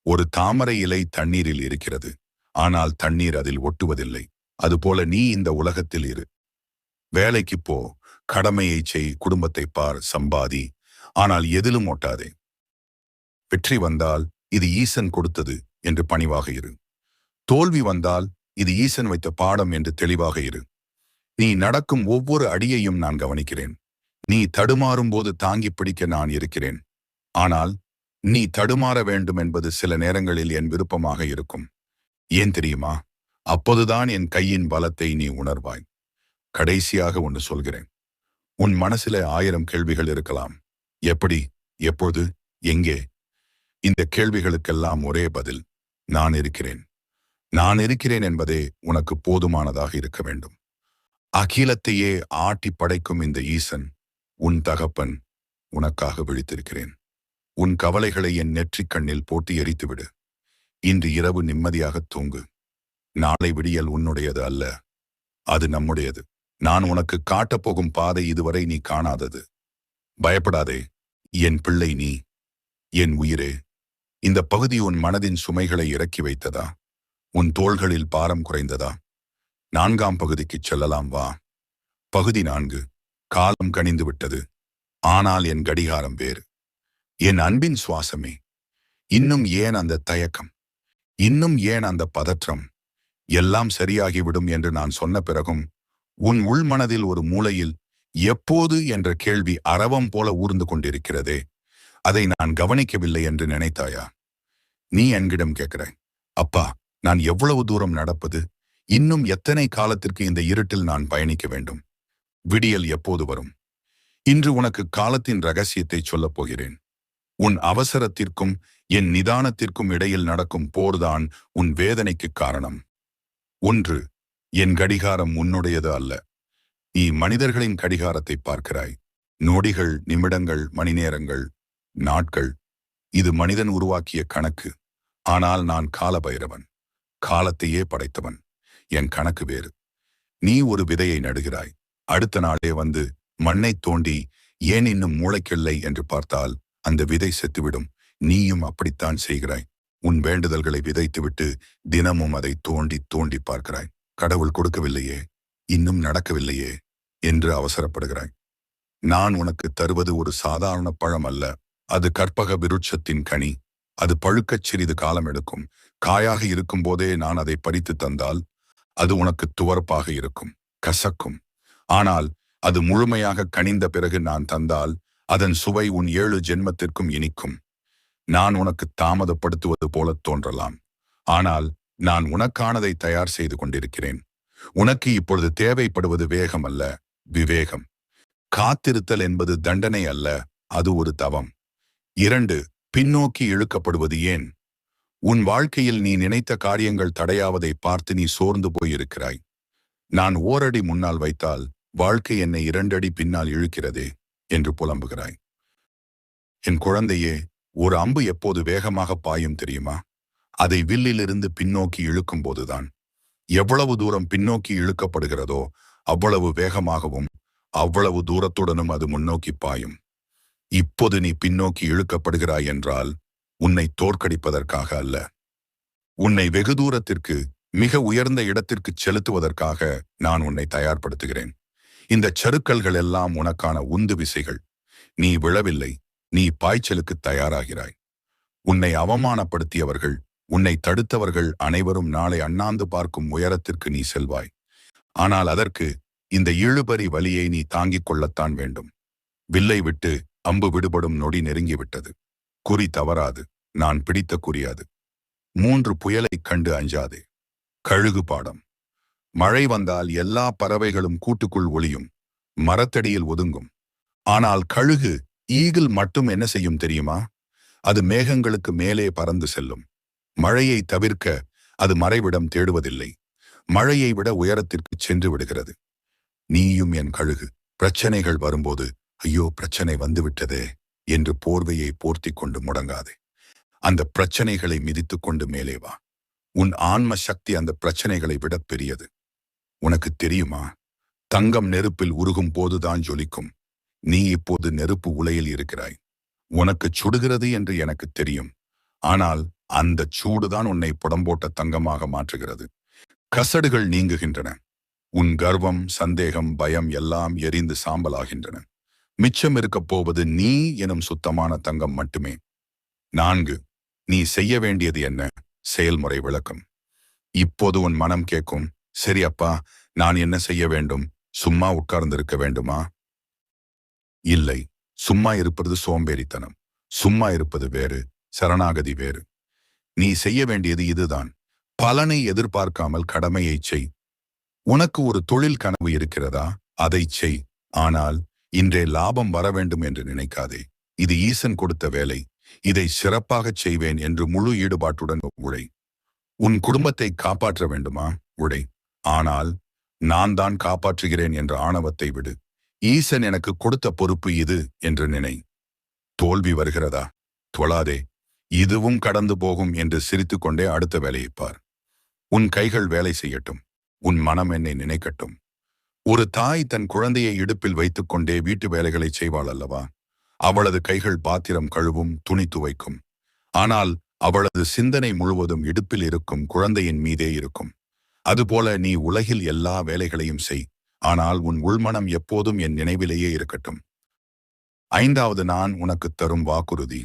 ஒரு தாமரை இலை தண்ணீரில் இருக்கிறது, ஆனால் தண்ணீர் அதில் ஒட்டுவதில்லை. அதுபோல நீ இந்த உலகத்தில் இரு. வேலைக்கு போ, கடமையை செய், குடும்பத்தை பார், சம்பாதி, ஆனால் எதிலும் ஒட்டாதே. வெற்றி வந்தால் இது ஈசன் கொடுத்தது என்று பணிவாக இரு. தோல்வி வந்தால் இது ஈசன் வைத்த பாடம் என்று தெளிவாக இரு. நீ நடக்கும் ஒவ்வொரு அடியையும் நான் கவனிக்கிறேன். நீ தடுமாறும் போது தாங்கி பிடிக்க நான் இருக்கிறேன். ஆனால் நீ தடுமாற வேண்டும் என்பது சில நேரங்களில் என் விருப்பமாக இருக்கும். ஏன் தெரியுமா? அப்போதுதான் என் கையின் பலத்தை நீ உணர்வாய். கடைசியாக ஒன்று சொல்கிறேன். உன் மனசில 1000 கேள்விகள் இருக்கலாம். எப்படி, எப்போது, எங்கே? இந்த கேள்விகளுக்கெல்லாம் ஒரே பதில்: நான் இருக்கிறேன். நான் இருக்கிறேன் என்பதே உனக்கு போதுமானதாக இருக்க வேண்டும். அகிலத்தையே ஆட்டி படைக்கும் இந்த ஈசன், உன் தகப்பன், உனக்காக விழித்திருக்கிறேன். உன் கவலைகளை என் நெற்றிக் கண்ணில் போட்டு எரித்துவிடு. இன்று இரவு நிம்மதியாக தூங்கு. நாளை விடியல் உன்னுடையது அல்ல, அது நம்முடையது. நான் உனக்கு காட்டப்போகும் பாதை இதுவரை நீ காணாதது. பயப்படாதே என் பிள்ளை. நீ என் உயிரே. இந்த பகுதி உன் மனதின் சுமைகளை இறக்கி வைத்ததா? உன் தோள்களில் பாரம் குறைந்ததா? 4ஆம் பகுதிக்குச் செல்லலாம் வா. பகுதி 4. காலம் கனிந்து விட்டது, ஆனால் என் கடிகாரம் வேறு. என் அன்பின் சுவாசமே, இன்னும் ஏன் அந்த தயக்கம்? இன்னும் ஏன் அந்த பதற்றம்? எல்லாம் சரியாகிவிடும் என்று நான் சொன்ன பிறகும் உன் உள்மனதில் ஒரு மூலையில் எப்போது என்ற கேள்வி அரவம் போல ஊர்ந்து கொண்டிருக்கிறதே, அதை நான் கவனிக்கவில்லை என்று நினைத்தாயா? நீ என்கிடம் கேட்கிறாய், அப்பா, நான் எவ்வளவு தூரம் நடப்பது? இன்னும் எத்தனை காலத்திற்கு இந்த இருட்டில் நான் பயணிக்க வேண்டும்? விடியல் எப்போது வரும்? இன்று உனக்கு காலத்தின் ரகசியத்தை சொல்லப் போகிறேன். உன் அவசரத்திற்கும் என் நிதானத்திற்கும் இடையில் நடக்கும் போர்தான் உன் வேதனைக்கு காரணம். 1. என் கடிகாரம் உன்னுடையது அல்ல. நீ மனிதர்களின் கடிகாரத்தை பார்க்கிறாய். நொடிகள், நிமிடங்கள், மணி நேரங்கள், நாட்கள். இது மனிதன் உருவாக்கிய கணக்கு. ஆனால் நான் காலபைரவன், காலத்தையே படைத்தவன். என் கணக்கு வேறு. நீ ஒரு விதையை நடுகிறாய். அடுத்த நாளே வந்து மண்ணை தோண்டி ஏன் இன்னும் மூளைக்கில்லை என்று பார்த்தால் அந்த விதை செத்துவிடும். நீயும் அப்படித்தான் செய்கிறாய். உன் வேண்டுதல்களை விதைத்துவிட்டு தினமும் அதை தோண்டி தோண்டி பார்க்கிறாய். கடவுள் கொடுக்கவில்லையே, இன்னும் நடக்கவில்லையே என்று அவசரப்படுகிறாய். நான் உனக்கு தருவது ஒரு சாதாரண பழம் அல்ல. அது கற்பக விருட்சத்தின் கனி. அது பழுக்கச் சிறிது காலம் எடுக்கும். காயாக இருக்கும் போதே நான் அதை பறித்து தந்தால் அது உனக்கு துவர்ப்பாக இருக்கும், கசக்கும். ஆனால் அது முழுமையாக கனிந்த பிறகு நான் தந்தால் அதன் சுவை உன் 7 ஜென்மத்திற்கும் இனிக்கும். நான் உனக்கு தாமதப்படுத்துவது போல தோன்றலாம், ஆனால் நான் உனக்கானதை தயார் செய்து கொண்டிருக்கிறேன். உனக்கு இப்பொழுது தேவைப்படுவது வேகம் அல்ல, விவேகம். காத்திருத்தல் என்பது தண்டனை அல்ல, அது ஒரு தவம். 2. பின்னோக்கி இழுக்கப்படுவது ஏன்? உன் வாழ்க்கையில் நீ நினைத்த காரியங்கள் தடையாவதை பார்த்து நீ சோர்ந்து போயிருக்கிறாய். நான் ஓரடி முன்னால் வைத்தால் வாழ்க்கை என்னை 2 அடி பின்னால் இழுக்கிறதே என்று புலம்புகிறாய். என் குழந்தையே, ஒரு அம்பு எப்போது வேகமாக பாயும் தெரியுமா? அதை வில்லிலிருந்து பின்னோக்கி இழுக்கும் போதுதான். எவ்வளவு தூரம் பின்னோக்கி இழுக்கப்படுகிறதோ அவ்வளவு வேகமாகவும் அவ்வளவு தூரத்துடனும் அது முன்னோக்கி பாயும். இப்போது நீ பின்னோக்கி இழுக்கப்படுகிறாய் என்றால் உன்னை தோற்கடிப்பதற்காக அல்ல, உன்னை வெகு தூரத்திற்கு மிக உயர்ந்த இடத்திற்கு செலுத்துவதற்காக நான் உன்னை தயார்படுத்துகிறேன். இந்த சறுக்கல்கள் எல்லாம் உனக்கான உந்து விசைகள். நீ விழவில்லை, நீ பாய்ச்சலுக்கு தயாராகிறாய். உன்னை அவமானப்படுத்தியவர்கள், உன்னை தடுத்தவர்கள் அனைவரும் நாளை அண்ணாந்து பார்க்கும் உயரத்திற்கு நீ செல்வாய். ஆனால் அதற்கு இந்த இழுபறி வலியை நீ தாங்கிக் கொள்ளத்தான் வேண்டும். வில்லை விட்டு அம்பு விடுபடும் நொடி நெருங்கிவிட்டது. குறி தவறாது, நான் பிடித்த குறியாது. 3 புயலைக் கண்டு அஞ்சாதே. கழுகு பாடம். மழை வந்தால் எல்லா பறவைகளும் கூட்டுக்குள் ஒளியும், மரத்தடியில் ஒதுங்கும். ஆனால் கழுகு, ஈகிள் மட்டும் என்ன செய்யும் தெரியுமா? அது மேகங்களுக்கு மேலே பறந்து செல்லும். மழையை தவிர்க்க அது மறைவிடம் தேடுவதில்லை. மழையை விட உயரத்திற்கு சென்று விடுகிறது. நீயும் என் கழுகு, பிரச்சனைகள் வரும்போது ஐயோ பிரச்சனை வந்துவிட்டதே என்று போர்வையை போர்த்தி கொண்டு முடங்காதே. அந்த பிரச்சனைகளை மிதித்துக் கொண்டு மேலே வா. உன் ஆன்ம சக்தி அந்த பிரச்சனைகளை விட பெரியது. உனக்கு தெரியுமா, தங்கம் நெருப்பில் உருகும் போதுதான் ஜொலிக்கும். நீ இப்போது நெருப்பு உலையில் இருக்கிறாய். உனக்கு சுடுகிறது என்று எனக்கு தெரியும். ஆனால் அந்த சூடுதான் உன்னை புடம்போட்ட தங்கமாக மாற்றுகிறது. கசடுகள் நீங்குகின்றன. உன் கர்வம், சந்தேகம், பயம் எல்லாம் எரிந்து சாம்பலாகின்றன. மிச்சம் இருக்கப் போவது நீ எனும் சுத்தமான தங்கம் மட்டுமே. 4. நீ செய்ய வேண்டியது என்ன? செயல்முறை விளக்கம். இப்போது உன் மனம் கேட்கும், சரி அப்பா, நான் என்ன செய்ய வேண்டும்? சும்மா உட்கார்ந்திருக்க வேண்டுமா? இல்லை, சும்மா இருப்பது சோம்பேறித்தனம். சும்மா இருப்பது வேறு, சரணாகதி வேறு. நீ செய்ய வேண்டியது இதுதான். பலனை எதிர்பார்க்காமல் கடமையை செய். உனக்கு ஒரு தொழில் கனவு இருக்கிறதா? அதை செய். ஆனால் இன்றே லாபம் வர வேண்டும் என்று நினைக்காதே. இது ஈசன் கொடுத்த வேலை. இதை சிறப்பாகச் செய்வேன் என்று முழு ஈடுபாட்டுடன் உழை. உன் குடும்பத்தை காப்பாற்ற வேண்டுமா? உழை. ஆனால் நான் தான் காப்பாற்றுகிறேன் என்ற ஆணவத்தை விடு. ஈசன் எனக்கு கொடுத்த பொறுப்பு இது என்று நினை. தோல்வி வருகிறதா? தொழாதே. இதுவும் கடந்து போகும் என்று சிரித்துக்கொண்டே அடுத்த வேலையை பார். உன் கைகள் வேலை செய்யட்டும். உன் மனம் என்னை நினைக்கட்டும். ஒரு தாய் தன் குழந்தையை இடுப்பில் வைத்துக் கொண்டே வீட்டு வேலைகளை செய்வாள் அல்லவா? அவளது கைகள் பாத்திரம் கழுவும், துணி துவைக்கும். ஆனால் அவளது சிந்தனை முழுவதும் இடுப்பில் இருக்கும் குழந்தையின் மீதே இருக்கும். அதுபோல நீ உலகில் எல்லா வேலைகளையும் செய். ஆனால் உன் உள்மனம் எப்போதும் என் நினைவிலேயே இருக்கட்டும். 5வது நான் உனக்கு தரும் வாக்குறுதி.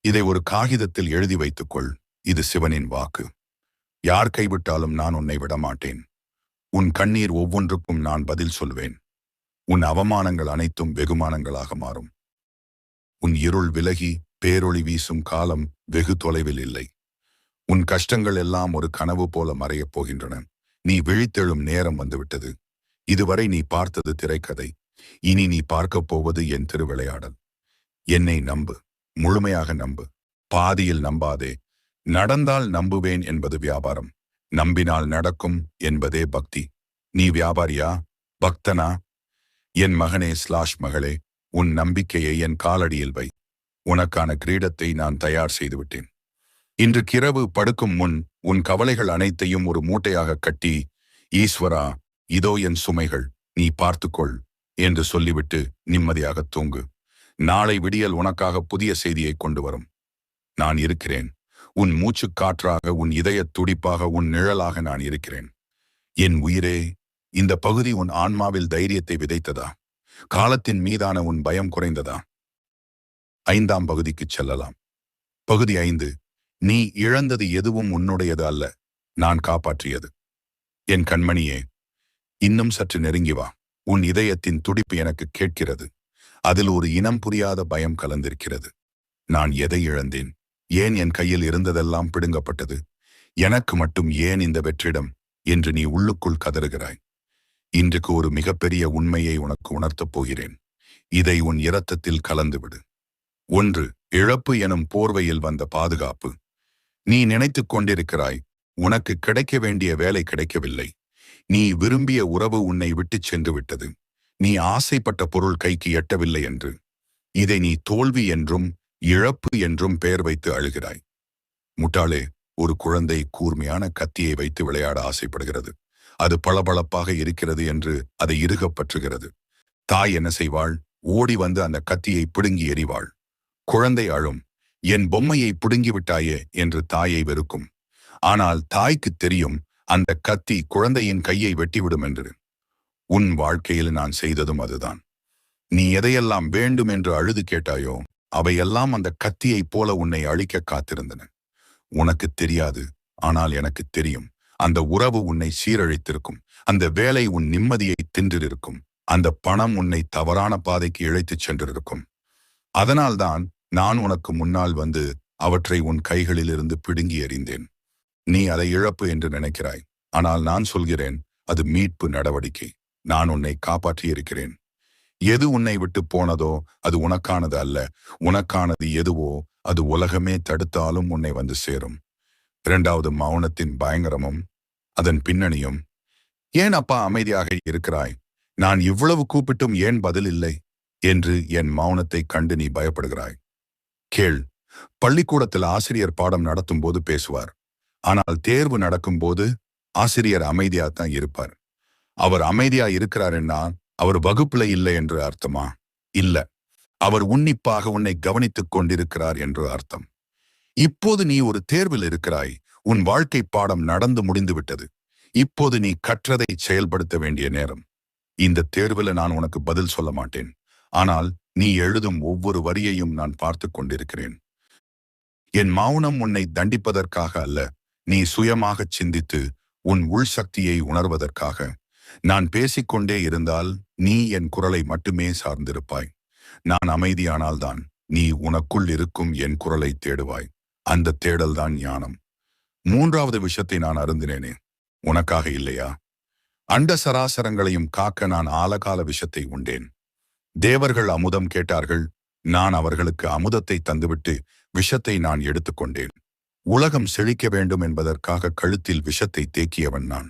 இதை ஒரு காகிதத்தில் எழுதி வைத்துக்கொள். இது சிவனின் வாக்கு. யார் கைவிட்டாலும் நான் உன்னை விடமாட்டேன். உன் கண்ணீர் ஒவ்வொன்றுக்கும் நான் பதில் சொல்வேன். உன் அவமானங்கள் அனைத்தும் வெகுமானங்களாக மாறும். உன் இருள் விலகி பேரொளி வீசும் காலம் வெகு தொலைவில் இல்லை. உன் கஷ்டங்கள் எல்லாம் ஒரு கனவு போல மறையப் போகின்றன. நீ விழித்தெழும் நேரம் வந்துவிட்டது. இதுவரை நீ பார்த்தது திரைக்கதை. இனி நீ பார்க்கப் போவது என் திருவிளையாடல். என்னை நம்பு, முழுமையாக நம்பு. பாதியில் நம்பாதே. நடந்தால் நம்புவேன் என்பது வியாபாரம். நம்பினால் நடக்கும் என்பதே பக்தி. நீ வியாபாரியா, பக்தனா? என் மகனே மகளே, உன் நம்பிக்கையை என் காலடியில் வை. உனக்கான கிரீடத்தை நான் தயார் செய்துவிட்டேன். இன்று கிரவு படுக்கும் முன் உன் கவலைகள் அனைத்தையும் ஒரு மூட்டையாக கட்டி, ஈஸ்வரா, இதோ என் சுமைகள், நீ பார்த்துக்கொள் என்று சொல்லிவிட்டு நிம்மதியாக தூங்கு. நாளை விடியல் உனக்காக புதிய செய்தியை கொண்டு வரும். நான் இருக்கிறேன். உன் மூச்சுக் காற்றாக, உன் இதயத் துடிப்பாக, உன் நிழலாக நான் இருக்கிறேன். என் உயிரே, இந்த பகுதி உன் ஆன்மாவில் தைரியத்தை விதைத்ததா? காலத்தின் மீதான உன் பயம் குறைந்ததா? 5ஆம் பகுதிக்குச் செல்லலாம். பகுதி 5. நீ இழந்தது எதுவும் உன்னுடையது அல்ல, நான் காப்பாற்றியது. என் கண்மணியே, இன்னும் சற்று நெருங்கி வா. உன் இதயத்தின் துடிப்பு எனக்கு கேட்கிறது. அதில் ஒரு இனம் புரியாத பயம் கலந்திருக்கிறது. நான் எதை இழந்தேன்? ஏன் என் கையில் இருந்ததெல்லாம் பிடுங்கப்பட்டது? எனக்கு மட்டும் ஏன் இந்த வெற்றிடம் என்று நீ உள்ளுக்குள் கதறுகிறாய். இன்றைக்கு ஒரு மிகப்பெரிய உண்மையை உனக்கு உணர்த்தப் போகிறேன். இதை உன் இரத்தத்தில் கலந்துவிடு. ஒன்று, இழப்பு எனும் போர்வையில் வந்த பாதுகாப்பு. நீ நினைத்துக் கொண்டிருக்கிறாய், உனக்கு கிடைக்க வேண்டிய வேலை கிடைக்கவில்லை. நீ விரும்பிய உறவு உன்னை விட்டுச் சென்று விட்டது. நீ ஆசைப்பட்ட பொருள் கைக்கு எட்டவில்லை என்று. இதை நீ தோல்வி என்றும் இழப்பு என்றும் பெயர் வைத்து அழுகிறாய். முட்டாளே, ஒரு குழந்தை கூர்மையான கத்தியை வைத்து விளையாட ஆசைப்படுகிறது. அது பளபளப்பாக இருக்கிறது என்று அதை இறுகப் பற்றுகிறது. தாய் என்ன செய்வாள்? ஓடி வந்து அந்த கத்தியை பிடுங்கி எறிவாள். குழந்தை அழும். என் பொம்மையை பிடுங்கிவிட்டாயே என்று தாயை வெறுக்கும். ஆனால் தாய்க்கு தெரியும், அந்த கத்தி குழந்தையின் கையை வெட்டிவிடும் என்று. உன் வாழ்க்கையில் நான் செய்ததும் அதுதான். நீ எதையெல்லாம் வேண்டும் என்று அழுது கேட்டாயோ, அவையெல்லாம் அந்த கத்தியைப் போல உன்னை அழிக்க காத்திருந்தன. உனக்கு தெரியாது, ஆனால் எனக்கு தெரியும். அந்த உறவு உன்னை சீரழித்திருக்கும். அந்த வேலை உன் நிம்மதியை தின்றிருக்கும். அந்த பணம் உன்னை தவறான பாதைக்கு இழைத்துச் சென்றிருக்கும். அதனால்தான் நான் உனக்கு முன்னால் வந்து அவற்றை உன் கைகளிலிருந்து பிடுங்கி எறிந்தேன். நீ அதை இழப்பு என்று நினைக்கிறாய். ஆனால் நான் சொல்கிறேன், அது மீட்பு நடவடிக்கை. நான் உன்னை காப்பாற்றியிருக்கிறேன். எது உன்னை விட்டு போனதோ அது உனக்கானது அல்ல. உனக்கானது எதுவோ அது உலகமே தடுத்தாலும் உன்னை வந்து சேரும். இரண்டாவது, மௌனத்தின் பயங்கரமும் அதன் பின்னணியும். ஏன் அப்பா அமைதியாக இருக்கிறாய்? நான் இவ்வளவு கூப்பிட்டும் ஏன் பதில் இல்லை என்று என் மௌனத்தை கண்டு நீ பயப்படுகிறாய். கேள், பள்ளிக்கூடத்தில் ஆசிரியர் பாடம் நடத்தும் போது பேசுவார். ஆனால் தேர்வு நடக்கும்போது ஆசிரியர் அமைதியாத்தான் இருப்பார். அவர் அமைதியா இருக்கிறாருன்னா அவர் வகுப்புல இல்லை என்று அர்த்தமா? இல்ல, அவர் உன்னிப்பாக உன்னை கவனித்துக் கொண்டிருக்கிறார் என்று அர்த்தம். இப்போது நீ ஒரு தேர்வில் இருக்கிறாய். உன் வாழ்க்கை பாடம் நடந்து முடிந்து விட்டது. இப்போது நீ கற்றதை செயல்படுத்த வேண்டிய நேரம். இந்த தேர்வில் நான் உனக்கு பதில் சொல்ல மாட்டேன். ஆனால் நீ எழுதும் ஒவ்வொரு வரியையும் நான் பார்த்து கொண்டிருக்கிறேன். என் மௌனம் உன்னை தண்டிப்பதற்காக அல்ல, நீ சுயமாகச் சிந்தித்து உன் உள் சக்தியை உணர்வதற்காக. நான் பேசிக்கொண்டே இருந்தால் நீ என் குரலை மட்டுமே சார்ந்திருப்பாய். நான் அமைதியானால்தான் நீ உனக்குள் இருக்கும் என் குரலை தேடுவாய். அந்த தேடல்தான் ஞானம். மூன்றாவது விஷயத்தை நான் அருந்தினேனே, உனக்காக இல்லையா? அண்ட சராசரங்களையும் காக்க நான் ஆலகால விஷத்தை உண்டேன். தேவர்கள் அமுதம் கேட்டார்கள். நான் அவர்களுக்கு அமுதத்தை தந்துவிட்டு விஷத்தை நான் எடுத்துக்கொண்டேன். உலகம் செழிக்க வேண்டும் என்பதற்காக கழுத்தில் விஷத்தை தேக்கியவன் நான்.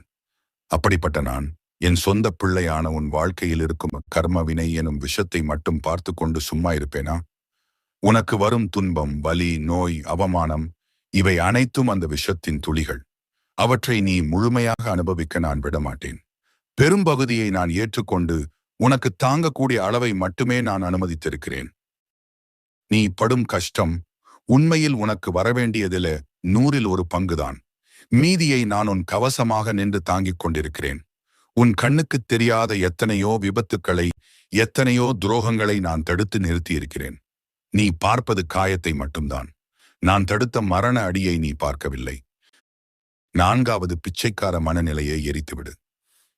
அப்படிப்பட்ட நான் என் சொந்த பிள்ளையான உன் வாழ்க்கையில் இருக்கும் கர்ம வினை எனும் விஷத்தை மட்டும் பார்த்து கொண்டு சும்மா இருப்பேனா? உனக்கு வரும் துன்பம், வலி, நோய், அவமானம் இவை அனைத்தும் அந்த விஷத்தின் துளிகள். அவற்றை நீ முழுமையாக அனுபவிக்க நான் விடமாட்டேன். பெரும்பகுதியை நான் ஏற்றுக்கொண்டு உனக்கு தாங்கக்கூடிய அளவை மட்டுமே நான் அனுமதித்திருக்கிறேன். நீ படும் கஷ்டம் உண்மையில் உனக்கு வரவேண்டியதில 100ல் 1 பங்குதான். மீதியை நான் உன் கவசமாக நின்று தாங்கிக் கொண்டிருக்கிறேன். உன் கண்ணுக்கு தெரியாத எத்தனையோ விபத்துக்களை, எத்தனையோ துரோகங்களை நான் தடுத்து நிறுத்தியிருக்கிறேன். நீ பார்ப்பது காயத்தை மட்டும்தான். நான் தடுத்த மரண அடியை நீ பார்க்கவில்லை. 4வது, பிச்சைக்கார மனநிலையை எரித்துவிடு.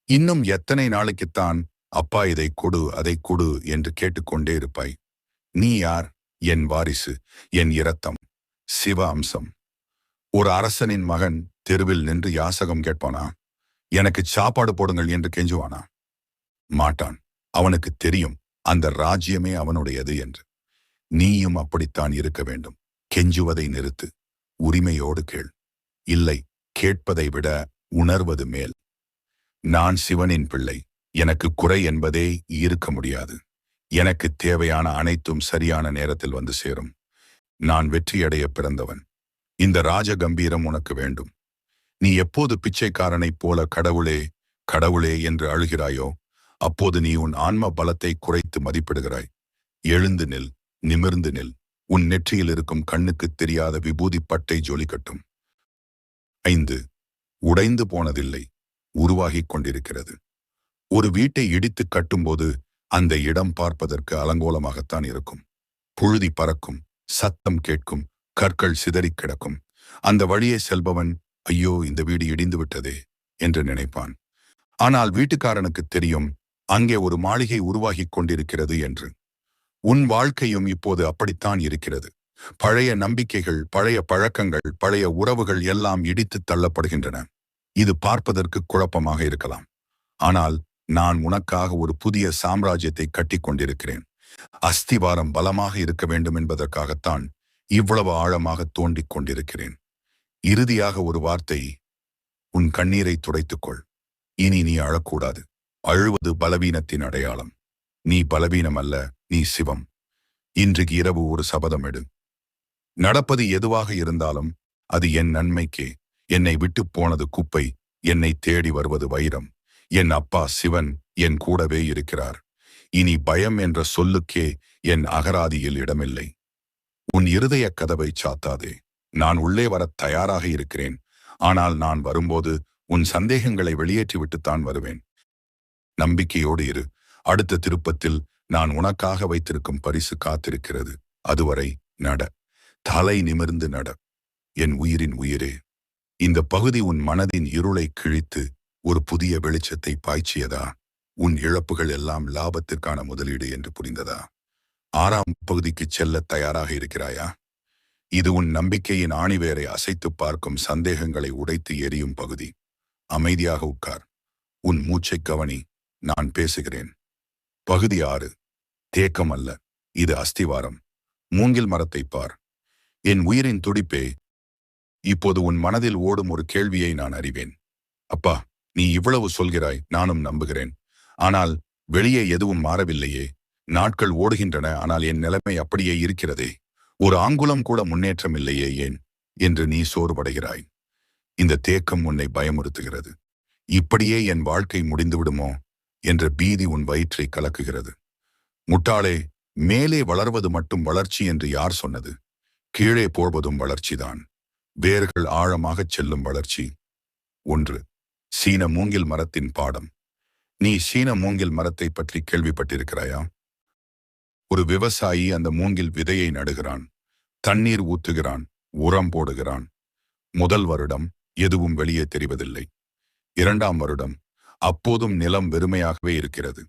இன்னும் எத்தனை நாளைக்குத்தான் அப்பா இதை கொடு, அதை கொடு என்று கேட்டுக்கொண்டே இருப்பாய்? நீ யார்? என் வாரிசு, என் இரத்தம், சிவ அம்சம். ஒரு அரசனின் மகன் தெருவில் நின்று யாசகம் கேட்பானா? எனக்கு சாப்பாடு போடுங்கள் என்று கெஞ்சுவானா? மாட்டான். அவனுக்கு தெரியும் அந்த ராஜ்யமே அவனுடையது என்று. நீயும் அப்படித்தான் இருக்க வேண்டும். கெஞ்சுவதை நிறுத்து. உரிமையோடு கேள். இல்லை, கேட்பதை விட உணர்வது மேல். நான் சிவனின் பிள்ளை. எனக்கு குறை என்பதே இருக்க முடியாது. எனக்கு தேவையான அனைத்தும் சரியான நேரத்தில் வந்து சேரும். நான் வெற்றியடைய பிறந்தவன். இந்த ராஜ கம்பீரம் உனக்கு வேண்டும். நீ எப்போது பிச்சைக்காரனைப் போல கடவுளே கடவுளே என்று அழுகிறாயோ, அப்போது நீ உன் ஆன்ம பலத்தை குறைத்து மதிப்பிடுகிறாய். எழுந்து நில், நிமிர்ந்து நில். உன் நெற்றியில் இருக்கும் கண்ணுக்கு தெரியாத விபூதி பட்டை ஜொலிக்கட்டும். 5. உடைந்து போனதில்லை, உருவாகிக் கொண்டிருக்கிறது. ஒரு வீட்டை இடித்து கட்டும்போது அந்த இடம் பார்ப்பதற்கு அலங்கோலமாகத்தான் இருக்கும். புழுதி பறக்கும், சத்தம் கேட்கும், கற்கள் சிதறிக் கிடக்கும். அந்த வழியே செல்பவன், ஐயோ, இந்த வீடு இடிந்து விட்டதே என்று நினைப்பான். ஆனால் வீட்டுக்காரனுக்கு தெரியும், அங்கே ஒரு மாளிகை உருவாகிக் கொண்டிருக்கிறது என்று. உன் வாழ்க்கையும் இப்போது அப்படித்தான் இருக்கிறது. பழைய நம்பிக்கைகள், பழைய பழக்கங்கள், பழைய உறவுகள் எல்லாம் இடித்து தள்ளப்படுகின்றன. இது பார்ப்பதற்கு குழப்பமாக இருக்கலாம். ஆனால் நான் உனக்காக ஒரு புதிய சாம்ராஜ்யத்தை கட்டி கொண்டிருக்கிறேன். அஸ்திவாரம் பலமாக இருக்க வேண்டும் என்பதற்காகத்தான் இவ்வளவு ஆழமாக தோண்டிக் கொண்டிருக்கிறேன். இறுதியாக ஒரு வார்த்தை, உன் கண்ணீரை துடைத்துக்கொள். இனி நீ அழக்கூடாது. அழுவது பலவீனத்தின் அடையாளம். நீ பலவீனம் அல்ல, நீ சிவம். இன்றைக்கு இரவு ஒரு சபதம் எடு. நடப்பது எதுவாக இருந்தாலும் அது என் நன்மைக்கே. என்னை விட்டு போனது குப்பை, என்னை தேடி வருவது வைரம். என் அப்பா சிவன் என் கூடவே இருக்கிறார். இனி பயம் என்ற சொல்லுக்கே என் அகராதியில் இடமில்லை. உன் இருதய கதவை சாத்தாதே. நான் உள்ளே வரத் தயாராக இருக்கிறேன். ஆனால் நான் வரும்போது உன் சந்தேகங்களை வெளியேற்றிவிட்டுத்தான் வருவேன். நம்பிக்கையோடு இரு. அடுத்த திருப்பத்தில் நான் உனக்காக வைத்திருக்கும் பரிசு காத்திருக்கிறது. அதுவரை நட. தலை நிமிர்ந்து நட. என் உயிரின் உயிரே. இந்த பகுதி உன் மனதின் இருளை கிழித்து ஒரு புதிய வெளிச்சத்தை பாய்ச்சியதா? உன் இழப்புகள் எல்லாம் லாபத்திற்கான முதலீடு என்று புரிந்ததா? 6ஆம் பகுதிக்கு செல்ல தயாராக இருக்கிறாயா? இது உன் நம்பிக்கையின் ஆணிவேரை அசைத்து பார்க்கும், சந்தேகங்களை உடைத்து எரியும் பகுதி. அமைதியாக உட்கார். உன் மூச்சை கவனி. நான் பேசுகிறேன். பகுதி 6. தேக்கம் அல்ல, இது அஸ்திவாரம். மூங்கில் மரத்தை பார். என் உயிரின் துடிப்பே, இப்போது உன் மனதில் ஓடும் ஒரு கேள்வியை நான் அறிவேன். அப்பா, நீ இவ்வளவு சொல்கிறாய், நானும் நம்புகிறேன். ஆனால் வெளியே எதுவும் மாறவில்லையே. நாட்கள் ஓடுகின்றன, ஆனால் என் நிலைமை அப்படியே இருக்கிறதே. ஒரு ஆங்குலம் கூட முன்னேற்றம் இல்லையே, ஏன் என்று நீ சோர்வடைகிறாய். இந்த தேக்கம் உன்னை பயமுறுத்துகிறது. இப்படியே என் வாழ்க்கை முடிந்துவிடுமோ என்ற பீதி உன் வயிற்றை கலக்குகிறது. முட்டாளே, மேலே வளர்வது மட்டும் வளர்ச்சி என்று யார் சொன்னது? கீழே போவதும் வளர்ச்சிதான். வேர்கள் ஆழமாகச் செல்லும் வளர்ச்சி. 1. சீன மூங்கில் மரத்தின் பாடம். நீ சீன மூங்கில் மரத்தை பற்றி கேள்விப்பட்டிருக்கிறாயா? ஒரு விவசாயி அந்த மூங்கில் விதையை நடுகிறான், தண்ணீர் ஊத்துகிறான், உரம் போடுகிறான். முதல் வருடம் எதுவும் வெளியே தெரிவதில்லை. 2ஆம் வருடம் அப்போதும் நிலம் வெறுமையாகவே இருக்கிறது.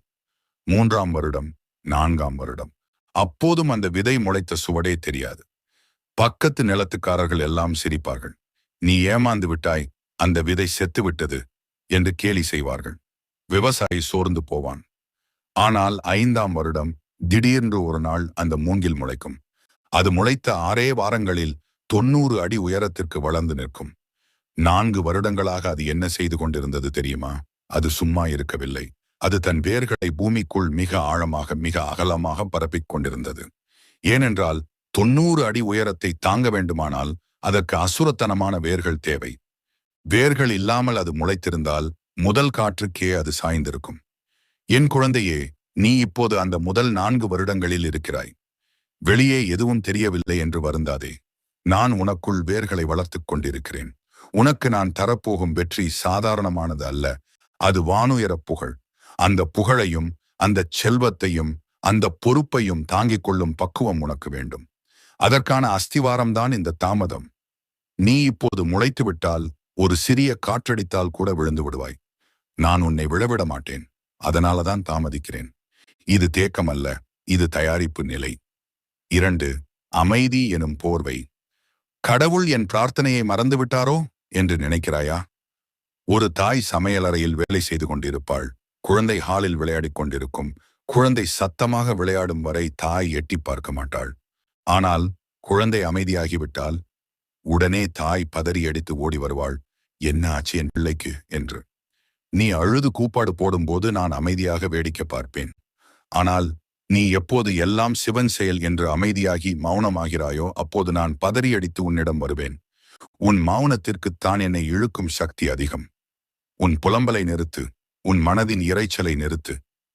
3ஆம் வருடம், 4ஆம் வருடம் அப்போதும் அந்த விதை முளைத்த சுவடே தெரியாது. பக்கத்து நிலத்துக்காரர்கள் எல்லாம் சிரிப்பார்கள். நீ ஏமாந்து விட்டாய், அந்த விதை செத்து விட்டது என்று கேலி செய்வார்கள். விவசாயி சோர்ந்து போவான். ஆனால் 5ஆம் வருடம் திடீரென்று ஒரு நாள் அந்த மூங்கில் முளைக்கும். அது முளைத்த 6 வாரங்களில் 90 அடி உயரத்திற்கு வளர்ந்து நிற்கும். 4 வருடங்களாக அது என்ன செய்து கொண்டிருந்தது தெரியுமா? அது சும்மா இருக்கவில்லை. அது தன் வேர்களை பூமிக்குள் மிக ஆழமாக, மிக அகலமாக பரப்பிக் கொண்டிருந்தது. ஏனென்றால் 90 அடி உயரத்தை தாங்க வேண்டுமானால் அதற்கு அசுரத்தனமான வேர்கள் தேவை. வேர்கள் இல்லாமல் அது முளைத்திருந்தால் முதல் காற்றுக்கே அது சாய்ந்திருக்கும். என் குழந்தையே, நீ இப்போது அந்த முதல் 4 வருடங்களில் இருக்கிறாய். வெளியே எதுவும் தெரியவில்லை என்று வருந்தாதே. நான் உனக்குள் வேர்களை வளர்த்துக் கொண்டிருக்கிறேன். உனக்கு நான் தரப்போகும் வெற்றி சாதாரணமானது அல்ல. அது வானுயரப் புகழ். அந்த புகழையும், அந்த செல்வத்தையும், அந்த பொறுப்பையும் தாங்கிக் கொள்ளும் பக்குவம் உனக்கு வேண்டும். அதற்கான அஸ்திவாரம்தான் இந்த தாமதம். நீ இப்போது முளைத்து விட்டால், ஒரு சிறிய காற்றடித்தால் கூட விழுந்து விடுவாய். நான் உன்னை விழவிட மாட்டேன். அதனாலதான் தாமதிக்கிறேன். இது தேக்கம் அல்ல, இது தயாரிப்பு நிலை. 2. அமைதி எனும் போர்வை. கடவுள் என் பிரார்த்தனையை மறந்துவிட்டாரோ என்று நினைக்கிறாயா? ஒரு தாய் சமையலறையில் வேலை செய்து கொண்டிருப்பாள். குழந்தை ஹாலில் விளையாடிக் கொண்டிருக்கும். குழந்தை சத்தமாக விளையாடும் வரை தாய் எட்டி பார்க்க மாட்டாள். ஆனால் குழந்தை அமைதியாகிவிட்டால் உடனே தாய் பதறி அடித்து ஓடி வருவாள். என்ன ஆச்சு என் பிள்ளைக்கு என்று. நீ அழுது கூப்பாடு போடும்போது நான் அமைதியாக வேடிக்கை பார்ப்பேன். ஆனால் நீ எப்போது எல்லாம் சிவன் செயல் என்று அமைதியாகி மௌனமாகிறாயோ, அப்போது நான் பதறி அடித்து உன்னிடம் வருவேன். உன் மௌனத்திற்குத்தான் என்னை இழுக்கும் சக்தி அதிகம். உன் புலம்பலை நிறுத்து. உன் மனதின் இரைச்சலை நிறுத்து.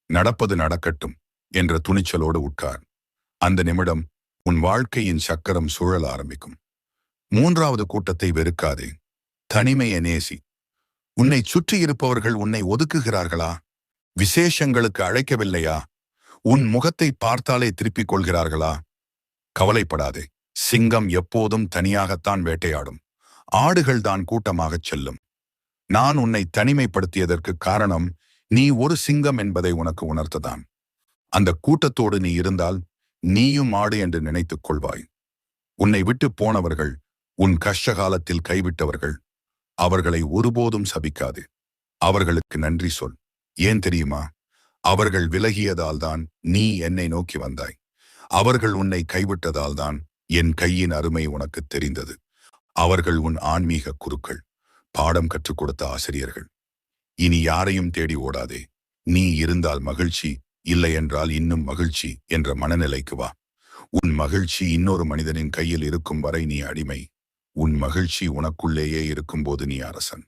நடப்பது நடக்கட்டும் என்ற துணிச்சலோடு உட்கார். அந்த நிமிடம் உன் வாழ்க்கையின் சக்கரம் சுழல ஆரம்பிக்கும். 3வது கூட்டத்தை வெறுக்காதே. தனிமையை நேசி. உன்னை சுற்றி இருப்பவர்கள் உன்னை ஒதுக்குகிறார்களா? விசேஷங்களுக்கு அழைக்கவில்லையா? உன் முகத்தை பார்த்தாலே திருப்பிக் கொள்கிறார்களா? கவலைப்படாதே. சிங்கம் எப்போதும் தனியாகத்தான் வேட்டையாடும். ஆடுகள் தான் கூட்டமாகச் செல்லும். நான் உன்னை தனிமைப்படுத்தியதற்கு காரணம் நீ ஒரு சிங்கம் என்பதை உனக்கு உணர்த்ததான். அந்த கூட்டத்தோடு நீ இருந்தால் நீயும் ஆடு என்று நினைத்துக் கொள்வாய். உன்னை விட்டு போனவர்கள், உன் கஷ்ட காலத்தில் கைவிட்டவர்கள், அவர்களை ஒருபோதும் சபிக்காது. அவர்களுக்கு நன்றி சொல். ஏன் தெரியுமா? அவர்கள் விலகியதால்தான் நீ என்னை நோக்கி வந்தாய். அவர்கள் உன்னை கைவிட்டதால்தான் என் கையின் அருமை உனக்கு தெரிந்தது. அவர்கள் உன் ஆன்மீக குருக்கள், பாடம் கற்றுக் கொடுத்த ஆசிரியர்கள். இனி யாரையும் தேடி ஓடாதே. நீ இருந்தால் மகிழ்ச்சி, இல்லை என்றால் இன்னும் மகிழ்ச்சி என்ற மனநிலைக்கு வா. உன் மகிழ்ச்சி இன்னொரு மனிதனின் கையில் இருக்கும் வரை நீ அடிமை. உன் மகிழ்ச்சி உனக்குள்ளேயே இருக்கும்போது நீ அரசன்.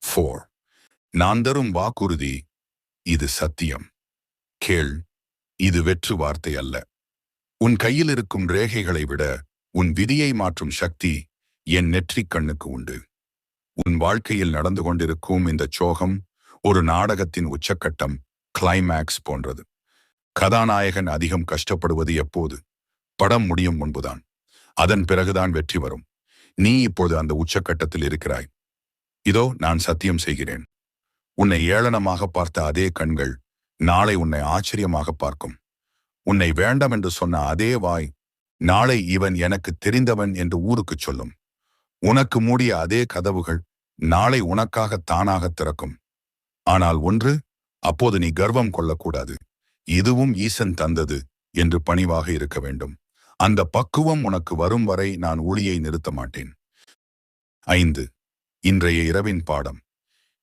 4. நான் தரும் வாக்குறுதி, இது சத்தியம். கேள், இது வெற்று வார்த்தை அல்ல. உன் கையில் இருக்கும் ரேகைகளை விட உன் விதியை மாற்றும் சக்தி என் நெற்றிக் கண்ணுக்கு உண்டு. உன் வாழ்க்கையில் நடந்து கொண்டிருக்கும் இந்த சோகம் ஒரு நாடகத்தின் உச்சக்கட்டம், கிளைமேக்ஸ் போன்றது. கதாநாயகன் அதிகம் கஷ்டப்படுவது எப்போது? படம் முடியும் முன்புதான். அதன் பிறகுதான் வெற்றி வரும். நீ இப்போது அந்த உச்சக்கட்டத்தில் இருக்கிறாய். இதோ நான் சத்தியம் செய்கிறேன். உன்னை ஏளனமாக பார்த்த அதே கண்கள் நாளை உன்னை ஆச்சரியமாக பார்க்கும். உன்னை வேண்டாம் என்று சொன்ன அதே வாய் நாளை இவன் எனக்கு தெரிந்தவன் என்று ஊருக்குச் சொல்லும். உனக்கு மூடிய அதே கதவுகள் நாளை உனக்காக தானாக திறக்கும். ஆனால் ஒன்று, அப்போது நீ கர்வம் கொள்ளக்கூடாது. இதுவும் ஈசன் தந்தது என்று பணிவாக இருக்க வேண்டும். அந்த பக்குவம் உனக்கு வரும் வரை நான் ஒளியை நிறுத்த மாட்டேன். 5. இன்றைய இரவின் பாடம்.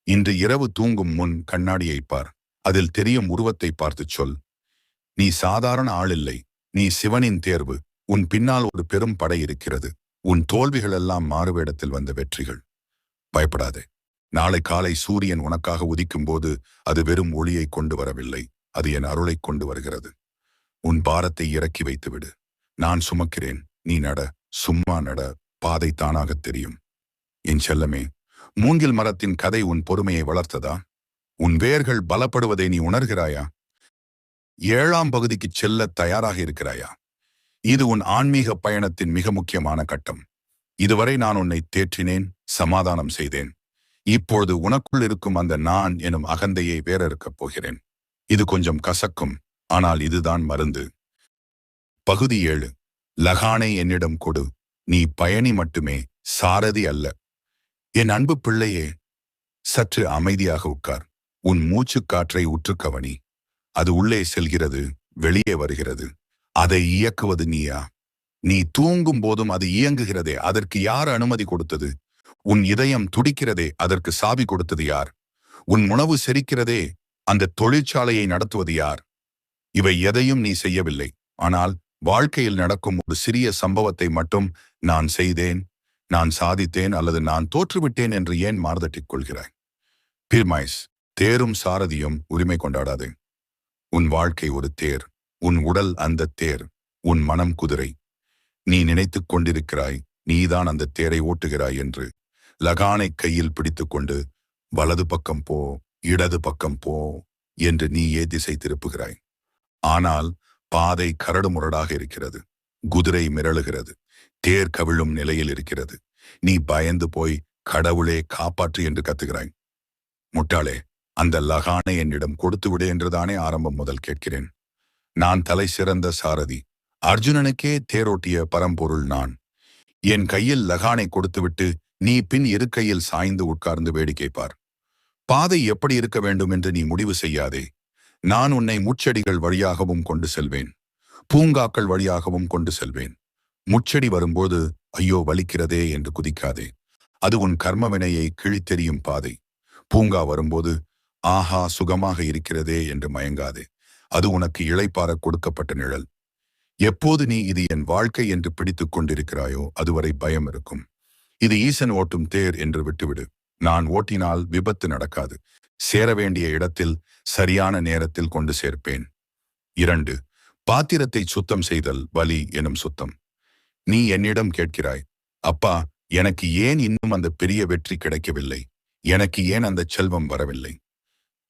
இன்று இரவு தூங்கும் முன் கண்ணாடியை பார். அதில் தெரியும் உருவத்தை பார்த்துச் சொல், நீ சாதாரண ஆளில்லை, நீ சிவனின் தேர்வு. உன் பின்னால் ஒரு பெரும் படை இருக்கிறது. உன் தோல்விகளெல்லாம் மாறுவேடத்தில் வந்த வெற்றிகள். பயப்படாதே. நாளை காலை சூரியன் உனக்காக உதிக்கும் போது அது வெறும் ஒளியை கொண்டு வரவில்லை, அது என் அருளை கொண்டு வருகிறது. உன் பாரத்தை இறக்கி வைத்துவிடு. நான் சுமக்கிறேன், நீ நட. சும்மா நட, பாதை தானாகத் தெரியும். என் செல்லமே, மூங்கில் மரத்தின் கதை உன் பொறுமையை வளர்த்ததா? உன் வேர்கள் பலப்படுவதை நீ உணர்கிறாயா? 7ஆம் பகுதிக்கு செல்ல தயாராக இருக்கிறாயா? இது உன் ஆன்மீக பயணத்தின் மிக முக்கியமான கட்டம். இதுவரை நான் உன்னை தேற்றினேன், சமாதானம் செய்தேன். இப்பொழுது உனக்குள் இருக்கும் அந்த நான் எனும் அகந்தையை வேறறுக்கப் போகிறேன். இது கொஞ்சம் கசக்கும், ஆனால் இதுதான் மருந்து. பகுதி 7. லகானை என்னிடம் கொடு. நீ பயணி மட்டுமே, சாரதி அல்ல. என் அன்பு பிள்ளையே, சற்று அமைதியாக உட்கார். உன் மூச்சுக்காற்றை உற்று கவனி. அது உள்ளே செல்கிறது, வெளியே வருகிறது. அதை இயக்குவது நீயா? நீ தூங்கும் போதும் அது இயங்குகிறதே, அதற்கு யார் அனுமதி கொடுத்தது? உன் இதயம் துடிக்கிறதே, அதற்கு சாவி கொடுத்தது யார்? உன் உணவு செரிக்கிறதே, அந்த தொழிற்சாலையை நடத்துவது யார்? இவை எதையும் நீ செய்யவில்லை. ஆனால் வாழ்க்கையில் நடக்கும் ஒரு சிறிய சம்பவத்தை மட்டும் நான் செய்தேன், நான் சாதித்தேன் அல்லது நான் தோற்றுவிட்டேன் என்று ஏன் மாறுதட்டிக் கொள்கிறாய்? பிர்மைஸ், தேரும் சாரதியும் உரிமை கொண்டாடாதே. உன் வாழ்க்கை ஒரு தேர். உன் உடல் அந்த தேர். உன் மனம் குதிரை. நீ நினைத்துக் கொண்டிருக்கிறாய் நீதான் அந்த தேரை ஓட்டுகிறாய் என்று. லகானை கையில் பிடித்துக்கொண்டு வலது பக்கம் போ, இடது பக்கம் போ என்று நீயே திசை திருப்புகிறாய். ஆனால் பாதை கரடுமுரடாக இருக்கிறது. குதிரை மிரளுகிறது. தேர் கவிழும் நிலையில் இருக்கிறது. நீ பயந்து போய் கடவுளே காப்பாற்று என்று கத்துகிறாய். முட்டாளே, அந்த லகானை என்னிடம் கொடுத்துவிடு என்றுதானே ஆரம்பம் முதல் கேட்கிறேன். நான் தலை சிறந்த சாரதி. அர்ஜுனனுக்கே தேரோட்டிய பரம்பொருள் நான். என் கையில் லகானை கொடுத்துவிட்டு நீ பின் இருக்கையில் சாய்ந்து உட்கார்ந்து வேடிக்கை பார். பாதை எப்படி இருக்க வேண்டும் என்று நீ முடிவு செய்யாதே. நான் உன்னை முச்செடிகள் வழியாகவும் கொண்டு செல்வேன், பூங்காக்கள் வழியாகவும் கொண்டு செல்வேன். முச்செடி வரும்போது ஐயோ வலிக்கிறதே என்று குதிக்காதே. அது உன் கர்மவினையை கிழித்தெறியும் பாதை. பூங்கா வரும்போது ஆஹா சுகமாக இருக்கிறதே என்று மயங்காதே. அது உனக்கு இளைப்பாற கொடுக்கப்பட்ட நிழல். எப்போது நீ இது என் வாழ்க்கை என்று பிடித்துக் கொண்டிருக்கிறாயோ அதுவரை பயம் இருக்கும். இது ஈசன் ஓட்டும் தேர் என்று விட்டுவிடு. நான் ஓட்டினால் விபத்து நடக்காது. சேர வேண்டிய இடத்தில் சரியான நேரத்தில் கொண்டு சேர்ப்பேன். 2. பாத்திரத்தை சுத்தம் செய்தல் வலி எனும் சுத்தம். நீ என்னிடம் கேட்கிறாய், அப்பா, எனக்கு ஏன் இன்னும் அந்த பெரிய வெற்றி கிடைக்கவில்லை? எனக்கு ஏன் அந்த செல்வம் வரவில்லை?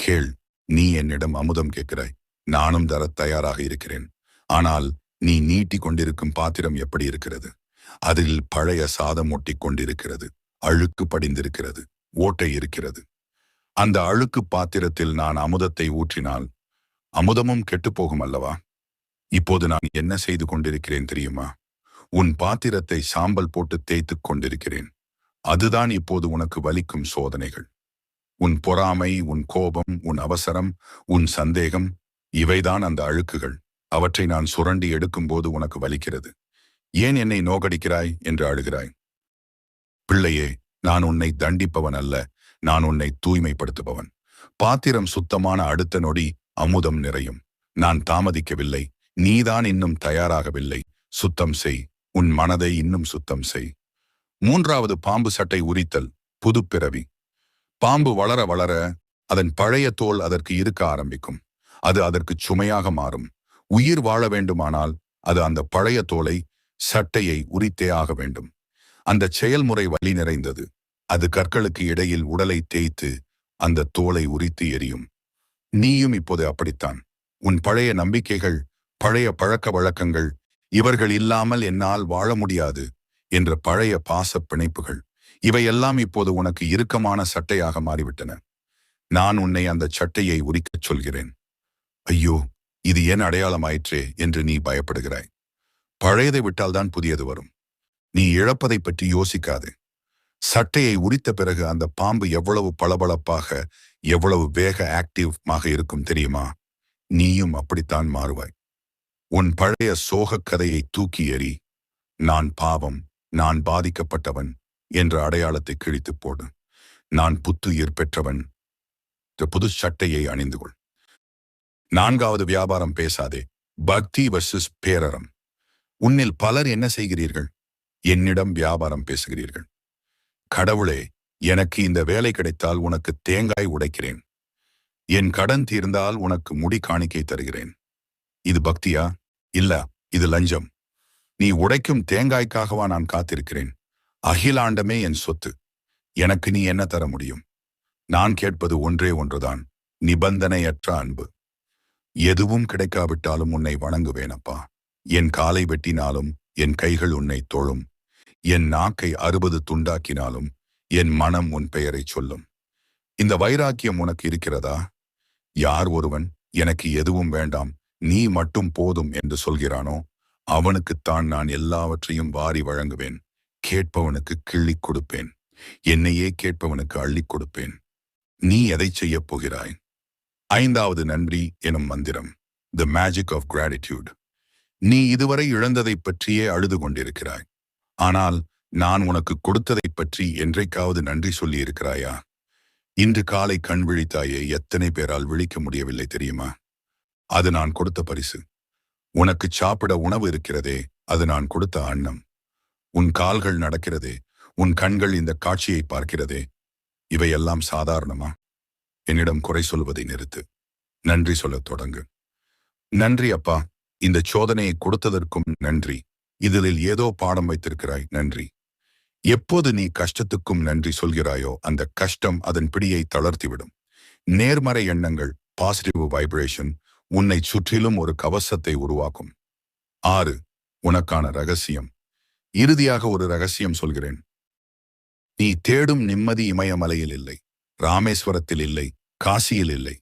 கேள், நீ என்னிடம் அமுதம் கேட்கிறாய். நானும் தர தயாராக இருக்கிறேன். ஆனால் நீ நீட்டி கொண்டிருக்கும் பாத்திரம் எப்படி இருக்கிறது? அதில் பழைய சாதம் ஒட்டி கொண்டிருக்கிறது. அழுக்கு படிந்திருக்கிறது. ஓட்டை இருக்கிறது. அந்த அழுக்கு பாத்திரத்தில் நான் அமுதத்தை ஊற்றினால் அமுதமும் கெட்டுப்போகும் அல்லவா? இப்போது நான் என்ன செய்து கொண்டிருக்கிறேன் தெரியுமா? உன் பாத்திரத்தை சாம்பல் போட்டு தேய்த்துக் கொண்டிருக்கிறேன். அதுதான் இப்போது உனக்கு வலிக்கும் சோதனைகள். உன் பொறாமை, உன் கோபம், உன் அவசரம், உன் சந்தேகம், இவைதான் அந்த அழுக்குகள். அவற்றை நான் சுரண்டி எடுக்கும்போது உனக்கு வலிக்கிறது. ஏன் என்னை நோகடிக்கிறாய் என்று அழுகிறாய்? பிள்ளையே, நான் உன்னை தண்டிப்பவன் அல்ல, நான் உன்னை தூய்மைப்படுத்துபவன். பாத்திரம் சுத்தமான அடுத்த நொடி அமுதம் நிறையும். நான் தாமதிக்கவில்லை, நீதான் இன்னும் தயாராகவில்லை. சுத்தம் செய், உன் மனதை இன்னும் சுத்தம் செய். மூன்றாவது, பாம்பு சட்டை உரித்தல், புதுப்பிறவி. பாம்பு வளர வளர அதன் பழைய தோல் அதற்கு இருக்க ஆரம்பிக்கும். அது அதற்கு சுமையாக மாறும். உயிர் வாழ வேண்டுமானால் அது அந்த பழைய தோலை, சட்டையை உரித்தே ஆக வேண்டும். அந்த செயல்முறை வலி நிறைந்தது. அது கற்களுக்கு இடையில் உடலை தேய்த்து அந்த தோலை உரித்து எரியும். நீயும் இப்போது அப்படித்தான். உன் பழைய நம்பிக்கைகள், பழைய பழக்க வழக்கங்கள், இவர்கள் இல்லாமல் என்னால் வாழ முடியாது என்ற பழைய பாச பிணைப்புகள், இவையெல்லாம் இப்போது உனக்கு இறுக்கமான சட்டையாக மாறிவிட்டன. நான் உன்னை அந்த சட்டையை உரிக்கச் சொல்கிறேன். ஐயோ, இது என் அடையாளமாயிற்றே என்று நீ பயப்படுகிறாய். பழையதை விட்டால்தான் புதியது வரும். நீ இழப்பதை பற்றி யோசிக்காதே. சட்டையை உரித்த பிறகு அந்த பாம்பு எவ்வளவு பளபளப்பாக, எவ்வளவு வேக ஆக்டிவ்மாக இருக்கும் தெரியுமா? நீயும் அப்படித்தான் மாறுவாய். உன் பழைய சோகக் கதையை தூக்கி எறி. நான் பாவம், நான் பாதிக்கப்பட்டவன் என்ற அடையாளத்தை கிழித்து போடு. நான் புத்துயிர் பெற்றவன். புது சட்டையை அணிந்து கொள். நான்காவது, வியாபாரம் பேசாதே. பக்தி வர்சஸ் பேரறம். உன்னில் பலர் என்ன செய்கிறீர்கள்? என்னிடம் வியாபாரம் பேசுகிறீர்கள். கடவுளே, எனக்கு இந்த வேலை கிடைத்தால் உனக்கு தேங்காய் உடைக்கிறேன். என் கடன் தீர்ந்தால் உனக்கு முடி காணிக்கை தருகிறேன். இது பக்தியா? இல்ல, இது லஞ்சம். நீ உடைக்கும் தேங்காய்க்காகவா நான் காத்திருக்கிறேன்? அகிலாண்டமே என் சொத்து. எனக்கு நீ என்ன தர முடியும்? நான் கேட்பது ஒன்றே ஒன்றுதான், நிபந்தனையற்ற அன்பு. எதுவும் கிடைக்காவிட்டாலும் உன்னை வணங்குவேனப்பா. என் காலை வெட்டினாலும் என் கைகள் உன்னை தொழும். என் நாக்கை 60 துண்டாக்கினாலும் என் மனம் உன் பெயரை சொல்லும். இந்த வைராக்கியம் உனக்கு இருக்கிறதா? யார் ஒருவன் எனக்கு எதுவும் வேண்டாம், நீ மட்டும் போதும் என்று சொல்கிறானோ அவனுக்குத்தான் நான் எல்லாவற்றையும் வாரி வழங்குவேன். கேட்பவனுக்கு கிள்ளிக் கொடுப்பேன். என்னையே கேட்பவனுக்கு அள்ளிக் கொடுப்பேன். நீ எதை செய்யப் போகிறாய்? ஐந்தாவது, நன்றி எனும் மந்திரம். தி மேஜிக் ஆஃப் கிராட்டிடியூட். நீ இதுவரை இழந்ததைப் பற்றியே அழுது கொண்டிருக்கிறாய். ஆனால் நான் உனக்கு கொடுத்ததைப் பற்றி என்றைக்காவது நன்றி சொல்லி இருக்கிறாயா? இன்று காலை கண் விழித்தாயே, எத்தனை பேரால் விழிக்க முடியவில்லை தெரியுமா? அது நான் கொடுத்த பரிசு. உனக்கு சாப்பிட உணவு இருக்கிறதே, அது நான் கொடுத்த அன்னம். உன் கால்கள் நடக்கிறதே, உன் கண்கள் இந்த காட்சியை பார்க்கிறதே, இவையெல்லாம் சாதாரணமா? என்னிடம் குறை சொல்வதை நிறுத்து. நன்றி சொல்லத் தொடங்கு. நன்றி அப்பா, இந்த சோதனையை கொடுத்ததற்கும் நன்றி. இதில் ஏதோ பாடம் வைத்திருக்கிறாய், நன்றி. எப்போது நீ கஷ்டத்துக்கும் நன்றி சொல்கிறாயோ அந்த கஷ்டம் அதன் பிடியை தளர்த்திவிடும். நேர்மறை எண்ணங்கள், பாசிட்டிவ் வைப்ரேஷன், உன்னை சுற்றிலும் ஒரு கவசத்தை உருவாக்கும். 6, உனக்கான ரகசியம். இறுதியாக ஒரு ரகசியம் சொல்கிறேன். நீ தேடும் நிம்மதி இமயமலையில் இல்லை, ராமேஸ்வரத்தில் இல்லை, காசியில் இல்லை.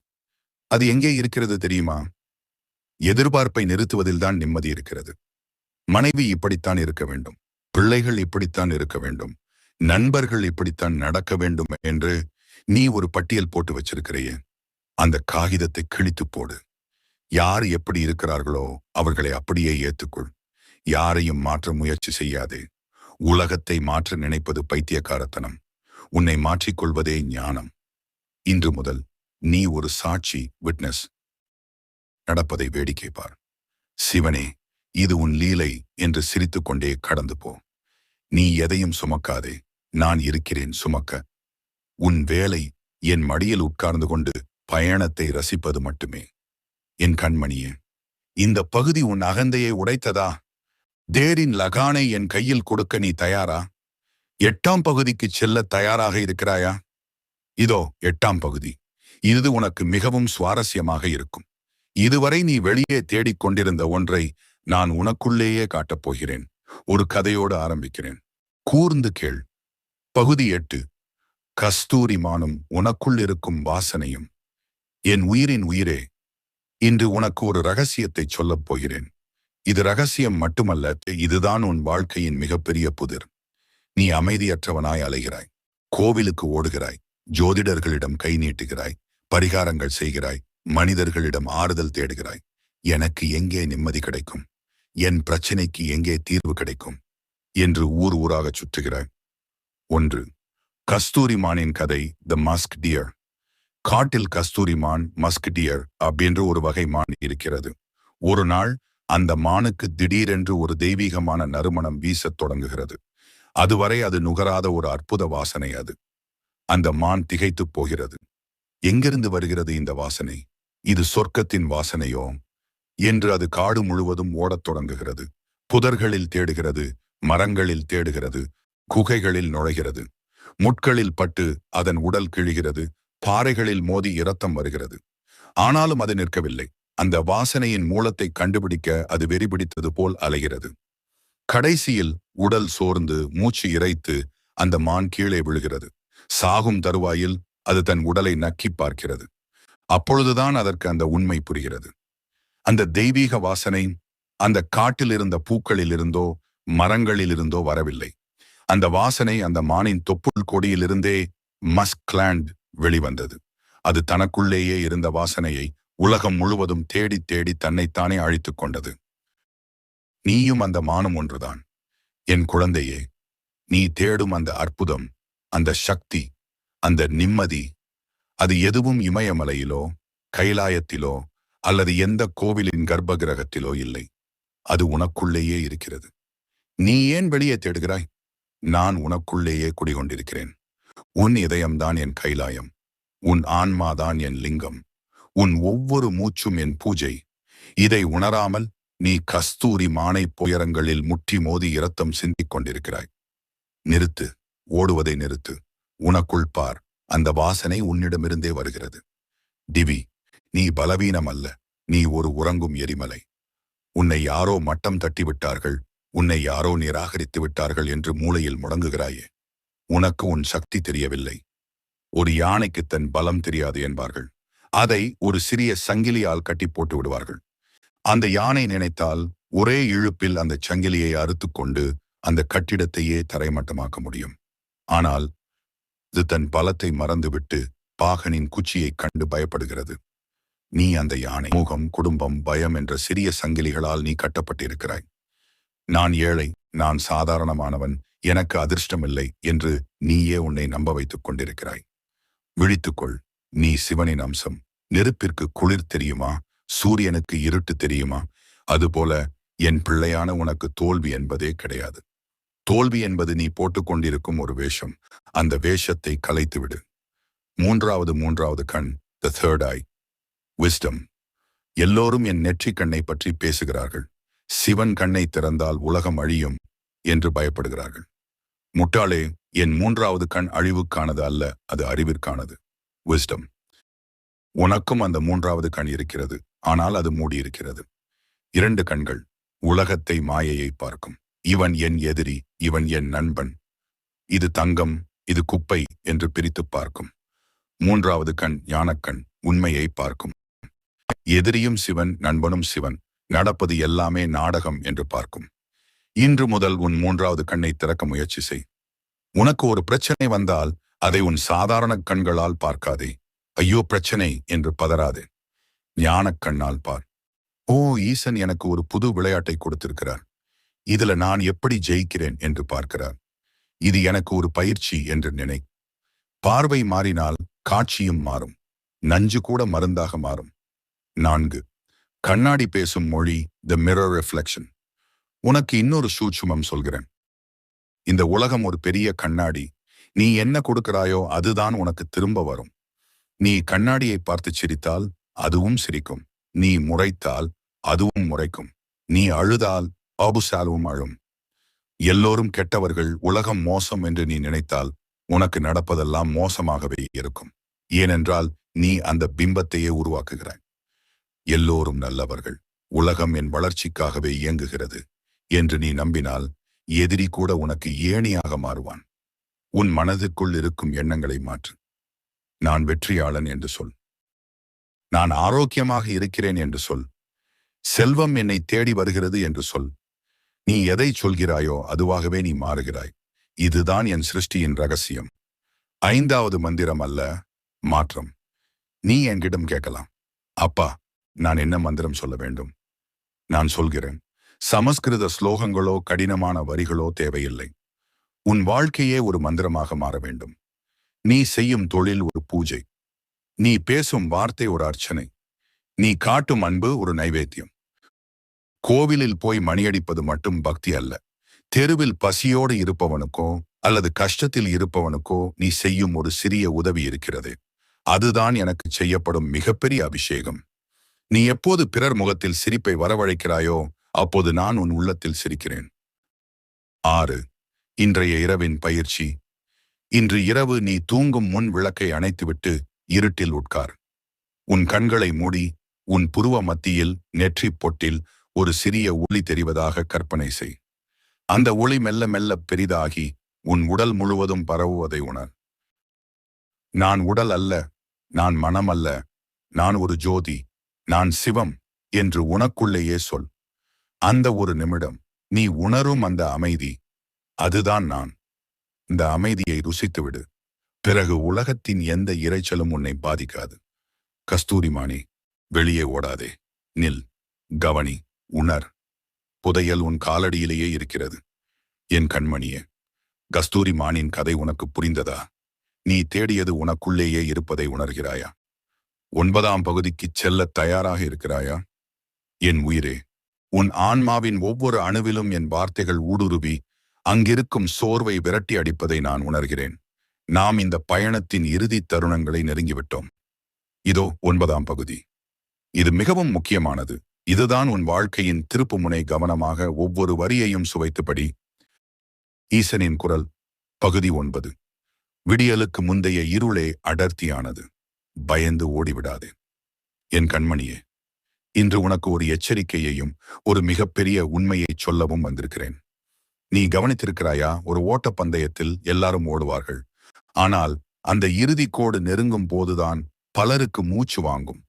அது எங்கே இருக்கிறது தெரியுமா? எதிர்பார்ப்பை நிறுத்துவதில்தான் நிம்மதி இருக்கிறது. மனைவி இப்படித்தான் இருக்க வேண்டும், பிள்ளைகள் இப்படித்தான் இருக்க வேண்டும், நண்பர்கள் இப்படித்தான் நடக்க வேண்டும் என்று நீ ஒரு பட்டியல் போட்டு வச்சிருக்கிறையே, அந்த காகிதத்தை கிழித்து போடு. யார் எப்படி இருக்கிறார்களோ அவர்களை அப்படியே ஏற்றுக்கொள். யாரையும் மாற்ற முயற்சி செய்யாதே. உலகத்தை மாற்ற நினைப்பது பைத்தியக்காரத்தனம். உன்னை மாற்றிக்கொள்வதே ஞானம். இன்று முதல் நீ ஒரு சாட்சி, விட்னஸ். நடப்பதை வேடிக்கை பார். சிவனே, இது உன் லீலை என்று சிரித்துக்கொண்டே கடந்து போ. நீ எதையும் சுமக்காதே, நான் இருக்கிறேன் சுமக்க. உன் வேலை என் மடியில் உட்கார்ந்து கொண்டு பயணத்தை ரசிப்பது மட்டுமே. என் கண்மணியே, இந்த பகுதி உன் அகந்தையை உடைத்ததா? தேரின் லகானை என் கையில் கொடுக்க நீ தயாரா? 8ஆம் பகுதிக்கு செல்ல தயாராக இருக்கிறாயா? இதோ 8ஆம் பகுதி. இது உனக்கு மிகவும் சுவாரஸ்யமாக இருக்கும். இதுவரை நீ வெளியே தேடிக் கொண்டிருந்த ஒன்றை நான் உனக்குள்ளேயே காட்டப் போகிறேன். ஒரு கதையோடு ஆரம்பிக்கிறேன். கூர்ந்து கேள். பகுதி 8. கஸ்தூரி மானும் உனக்குள் இருக்கும் வாசனையும். என் உயிரின் உயிரே, இன்று உனக்கு ஒரு ரகசியத்தை சொல்லப் போகிறேன். இது ரகசியம் மட்டுமல்ல, இதுதான் உன் வாழ்க்கையின் மிகப்பெரிய புதிர். நீ அமைதியற்றவனாய் அலைகிறாய், கோவிலுக்கு ஓடுகிறாய், ஜோதிடர்களிடம் கை நீட்டுகிறாய், பரிகாரங்கள் செய்கிறாய், மனிதர்களிடம் ஆறுதல் தேடுகிறாய். எனக்கு எங்கே நிம்மதி கிடைக்கும், என் பிரச்சனைக்கு எங்கே தீர்வு கிடைக்கும் என்று ஊர் ஊராகச் சுற்றுகிறாய். 1. கஸ்தூரி மானின் கதை, த மஸ்க் டியர். காட்டில் கஸ்தூரி மான், மஸ்க் டியர் அப்படின்ற ஒரு வகை மான் இருக்கிறது. ஒரு நாள் அந்த மானுக்கு திடீரென்று ஒரு தெய்வீகமான நறுமணம் வீசத் தொடங்குகிறது. அதுவரை அது நுகராத ஒரு அற்புத வாசனை அது. அந்த மான் திகைத்துப் போகிறது. எங்கிருந்து வருகிறது இந்த வாசனை? இது சொர்க்கத்தின் வாசனையோ என்று அது காடு முழுவதும் ஓடத் தொடங்குகிறது. புதர்களில் தேடுகிறது, மரங்களில் தேடுகிறது, குகைகளில் நுழைகிறது. முட்களில் பட்டு அதன் உடல் கிழிகிறது, பாறைகளில் மோதி இரத்தம் வருகிறது. ஆனாலும் அது நிற்கவில்லை. அந்த வாசனையின் மூலத்தை கண்டுபிடிக்க அது வெறிபிடித்தது போல் அலைகிறது. கடைசியில் உடல் சோர்ந்து மூச்சு இறைத்து அந்த மான் கீழே விழுகிறது. சாகும் தருவாயில் அது தன் உடலை நக்கி பார்க்கிறது. அப்பொழுதுதான் அதற்கு அந்த உண்மை புரிகிறது. அந்த தெய்வீக வாசனை அந்த காட்டில் இருந்த பூக்களில் இருந்தோ மரங்களில் இருந்தோ வரவில்லை. அந்த வாசனை அந்த மானின் தொப்புள் கொடியிலிருந்தே மஸ்க்லாண்ட் வெளிவந்தது. அது தனக்குள்ளேயே இருந்த வாசனையை உலகம் முழுவதும் தேடி தேடி தன்னைத்தானே அழித்துக் கொண்டது. நீயும் அந்த மானும் ஒன்றுதான். என் குழந்தையே, நீ தேடும் அந்த அற்புதம், அந்த சக்தி, அந்த நிம்மதி, அது எதுவும் இமயமலையிலோ கைலாயத்திலோ அல்லது எந்த கோவிலின் கர்ப்ப கிரகத்திலோ இல்லை. அது உனக்குள்ளேயே இருக்கிறது. நீ ஏன் வெளியே தேடுகிறாய்? நான் உனக்குள்ளேயே குடிகொண்டிருக்கிறேன். உன் இதயம்தான் என் கைலாயம், உன் ஆன்மாதான் என் லிங்கம், உன் ஒவ்வொரு மூச்சும் என் பூஜை. இதை உணராமல் நீ கஸ்தூரி மானை புயரங்களில் முட்டி மோதி இரத்தம் சிந்திக் கொண்டிருக்கிறாய். நிறுத்து, ஓடுவதை நிறுத்து. உனக்குள் பார், அந்த வாசனை உன்னிடமிருந்தே வருகிறது. டிவி, நீ பலவீனம் அல்ல, நீ ஒரு உறங்கும் எரிமலை. உன்னை யாரோ மட்டம் தட்டிவிட்டார்கள், உன்னை யாரோ நிராகரித்து விட்டார்கள் என்று மூளையில் முடங்குகிறாயே. உனக்கு உன் சக்தி தெரியவில்லை. ஒரு யானைக்கு தன் பலம் தெரியாது என்பார்கள். அதை ஒரு சிறிய சங்கிலியால் கட்டி போட்டு விடுவார்கள். அந்த யானை நினைத்தால் ஒரே இழுப்பில் அந்த சங்கிலியை அறுத்துக்கொண்டு அந்த கட்டிடத்தையே தரைமட்டமாக்க முடியும். ஆனால் இது தன் பலத்தை மறந்துவிட்டு பாகனின் குச்சியைக் கண்டு பயப்படுகிறது. நீ அந்த யானை. முகம், குடும்பம், பயம் என்ற சிறிய சங்கிலிகளால் நீ கட்டப்பட்டிருக்கிறாய். நான் ஏழை, நான் சாதாரணமானவன், எனக்கு அதிர்ஷ்டமில்லை என்று நீயே உன்னை நம்ப வைத்துக் கொண்டிருக்கிறாய். விழித்துக்கொள், நீ சிவனின் அம்சம். நெருப்பிற்கு குளிர் தெரியுமா? சூரியனுக்கு இருட்டு தெரியுமா? அதுபோல என் பிள்ளையான உனக்கு தோல்வி என்பதே கிடையாது. தோல்வி என்பது நீ போட்டுக்கொண்டிருக்கும் ஒரு வேஷம். அந்த வேஷத்தை கலைத்துவிடு. மூன்றாவது கண், த தேர்ட் ஐ, விஸ்டம். எல்லோரும் என் நெற்றிக் கண்ணை பற்றி பேசுகிறார்கள். சிவன் கண்ணை திறந்தால் உலகம் அழியும் என்று பயப்படுகிறார்கள். முட்டாளே, என் மூன்றாவது கண் அழிவுக்கானது அல்ல, அது அறிவிற்கானது. விஸ்டம். உனக்கும் அந்த மூன்றாவது கண் இருக்கிறது, ஆனால் அது மூடியிருக்கிறது. 2 கண்கள் உலகத்தை மாயையை பார்க்கும். இவன் என் எதிரி, இவன் என் நண்பன், இது தங்கம், இது குப்பை என்று பிரித்து பார்க்கும். 3வது கண் ஞானக்கண், உண்மையை பார்க்கும். எதிரியும் சிவன், நண்பனும் சிவன், நடப்பது எல்லாமே நாடகம் என்று பார்க்கும். இன்று முதல் உன் 3வது கண்ணை திறக்க முயற்சி செய். உனக்கு ஒரு பிரச்சனை வந்தால் அதை உன் சாதாரண கண்களால் பார்க்காதே. ஐயோ பிரச்சனை என்று பதறாதே. ஞானக் கண்ணால் பார். ஓ, ஈசன் எனக்கு ஒரு புது விளையாட்டை கொடுத்திருக்கிறார், இதுல நான் எப்படி ஜெயிக்கிறேன் என்று பார்க்கிறார். இது எனக்கு ஒரு பயிற்சி என்று நினை. பார்வை மாறினால் காட்சியும் மாறும், நஞ்சு கூட மருந்தாக மாறும். 4. கண்ணாடி பேசும் மொழி, த மிரர் ரிஃப்ளெக்ஷன். உனக்கு இன்னொரு சூட்சுமம் சொல்கிறேன். இந்த உலகம் ஒரு பெரிய கண்ணாடி. நீ என்ன கொடுக்கிறாயோ அதுதான் உனக்கு திரும்ப வரும். நீ கண்ணாடியை பார்த்து சிரித்தால் அதுவும் சிரிக்கும். நீ முறைத்தால் அதுவும் முறைக்கும். நீ அழுதால் ஆபுசாலும் அழும். எல்லோரும் கெட்டவர்கள், உலகம் மோசம் என்று நீ நினைத்தால் உனக்கு நடப்பதெல்லாம் மோசமாகவே இருக்கும். ஏனென்றால் நீ அந்த பிம்பத்தையே உருவாக்குகிறாய். எல்லோரும் நல்லவர்கள், உலகம் என் வளர்ச்சிக்காகவே இயங்குகிறது என்று நீ நம்பினால் எதிரி கூட உனக்கு ஏணியாக மாறுவான். உன் மனதிற்குள் இருக்கும் எண்ணங்களை மாற்று. நான் வெற்றியாளன் என்று சொல். நான் ஆரோக்கியமாக இருக்கிறேன் என்று சொல். செல்வம் என்னை தேடி வருகிறது என்று சொல். நீ எதை சொல்கிறாயோ அதுவாகவே நீ மாறுகிறாய். இதுதான் என் சிருஷ்டியின் ரகசியம். ஐந்தாவது மந்திரம் அல்ல, மாற்றம். நீ என்கிடம் கேட்கலாம், அப்பா, நான் என்ன மந்திரம் சொல்ல வேண்டும்? நான் சொல்கிறேன், சமஸ்கிருத ஸ்லோகங்களோ கடினமான வரிகளோ தேவையில்லை. உன் வாழ்க்கையே ஒரு மந்திரமாக மாற வேண்டும். நீ செய்யும் தொழில் ஒரு பூஜை. நீ பேசும் வார்த்தை ஒரு அர்ச்சனை. நீ காட்டும் அன்பு ஒரு நைவேத்தியம். கோவிலில் போய் மணியடிப்பது மட்டும் பக்தி அல்ல. தெருவில் பசியோடு இருப்பவனுக்கோ அல்லது கஷ்டத்தில் இருப்பவனுக்கோ நீ செய்யும் ஒரு சிறிய உதவி இருக்கிறது. அதுதான் எனக்கு செய்யப்படும் மிகப்பெரிய அபிஷேகம். நீ எப்போது பிறர் முகத்தில் சிரிப்பை வரவழைக்கிறாயோ அப்போது நான் உன் உள்ளத்தில் சிரிக்கிறேன். 6. இன்றைய இரவின் பயிற்சி. இன்று இரவு நீ தூங்கும் முன் விளக்கை அணைத்துவிட்டு இருட்டில் உட்கார். உன் கண்களை மூடி உன் புருவ மத்தியில் நெற்றி பொட்டில் ஒரு சிறிய ஒளி தெரிவதாக கற்பனை செய். அந்த ஒளி மெல்ல மெல்ல பெரிதாகி உன் உடல் முழுவதும் பரவுவதை உணர். நான் உடல் அல்ல, நான் மனம் அல்ல, நான் ஒரு ஜோதி, நான் சிவம் என்று உனக்குள்ளேயே சொல். அந்த ஒரு நிமிடம் நீ உணரும் அந்த அமைதி, அதுதான் நான். இந்த அமைதியை ருசித்துவிடு. பிறகு உலகத்தின் எந்த இரைச்சலும் உன்னை பாதிக்காது. கஸ்தூரிமானி, வெளியே ஓடாதே. நில், கவனி, உணர். புதையல் உன் காலடியிலேயே இருக்கிறது. என் கண்மணியே, கஸ்தூரிமானின் கதை உனக்கு புரிந்ததா? நீ தேடியது உனக்குள்ளேயே இருப்பதை உணர்கிறாயா? 9ஆம் பகுதிக்குச் செல்லத் தயாராக இருக்கிறாயா? என் உயிரே, உன் ஆன்மாவின் ஒவ்வொரு அணுவிலும் என் வார்த்தைகள் ஊடுருவி அங்கிருக்கும் சோர்வை விரட்டி அடிப்பதை நான் உணர்கிறேன். நாம் இந்த பயணத்தின் இறுதி தருணங்களை நெருங்கிவிட்டோம். இதோ 9ஆம் பகுதி. இது மிகவும் முக்கியமானது. இதுதான் உன் வாழ்க்கையின் திருப்புமுனை. கவனமாக ஒவ்வொரு வரியையும் சுவைத்துப்படி. ஈசனின் குரல், பகுதி 9. விடியலுக்கு முந்தைய இருளே அடர்த்தியானது. பயந்து ஓடிவிடாதே. என் கண்மணியே, இன்று உனக்கு ஒரு எச்சரிக்கையையும் ஒரு மிகப்பெரிய உண்மையை சொல்லவும் வந்திருக்கிறேன். நீ கவனித்திருக்கிறாயா? ஒரு ஓட்டப்பந்தயத்தில் எல்லாரும் ஓடுவார்கள். ஆனால் அந்த இறுதி கோடு நெருங்கும் போதுதான் பலருக்கு மூச்சு வாங்கும்,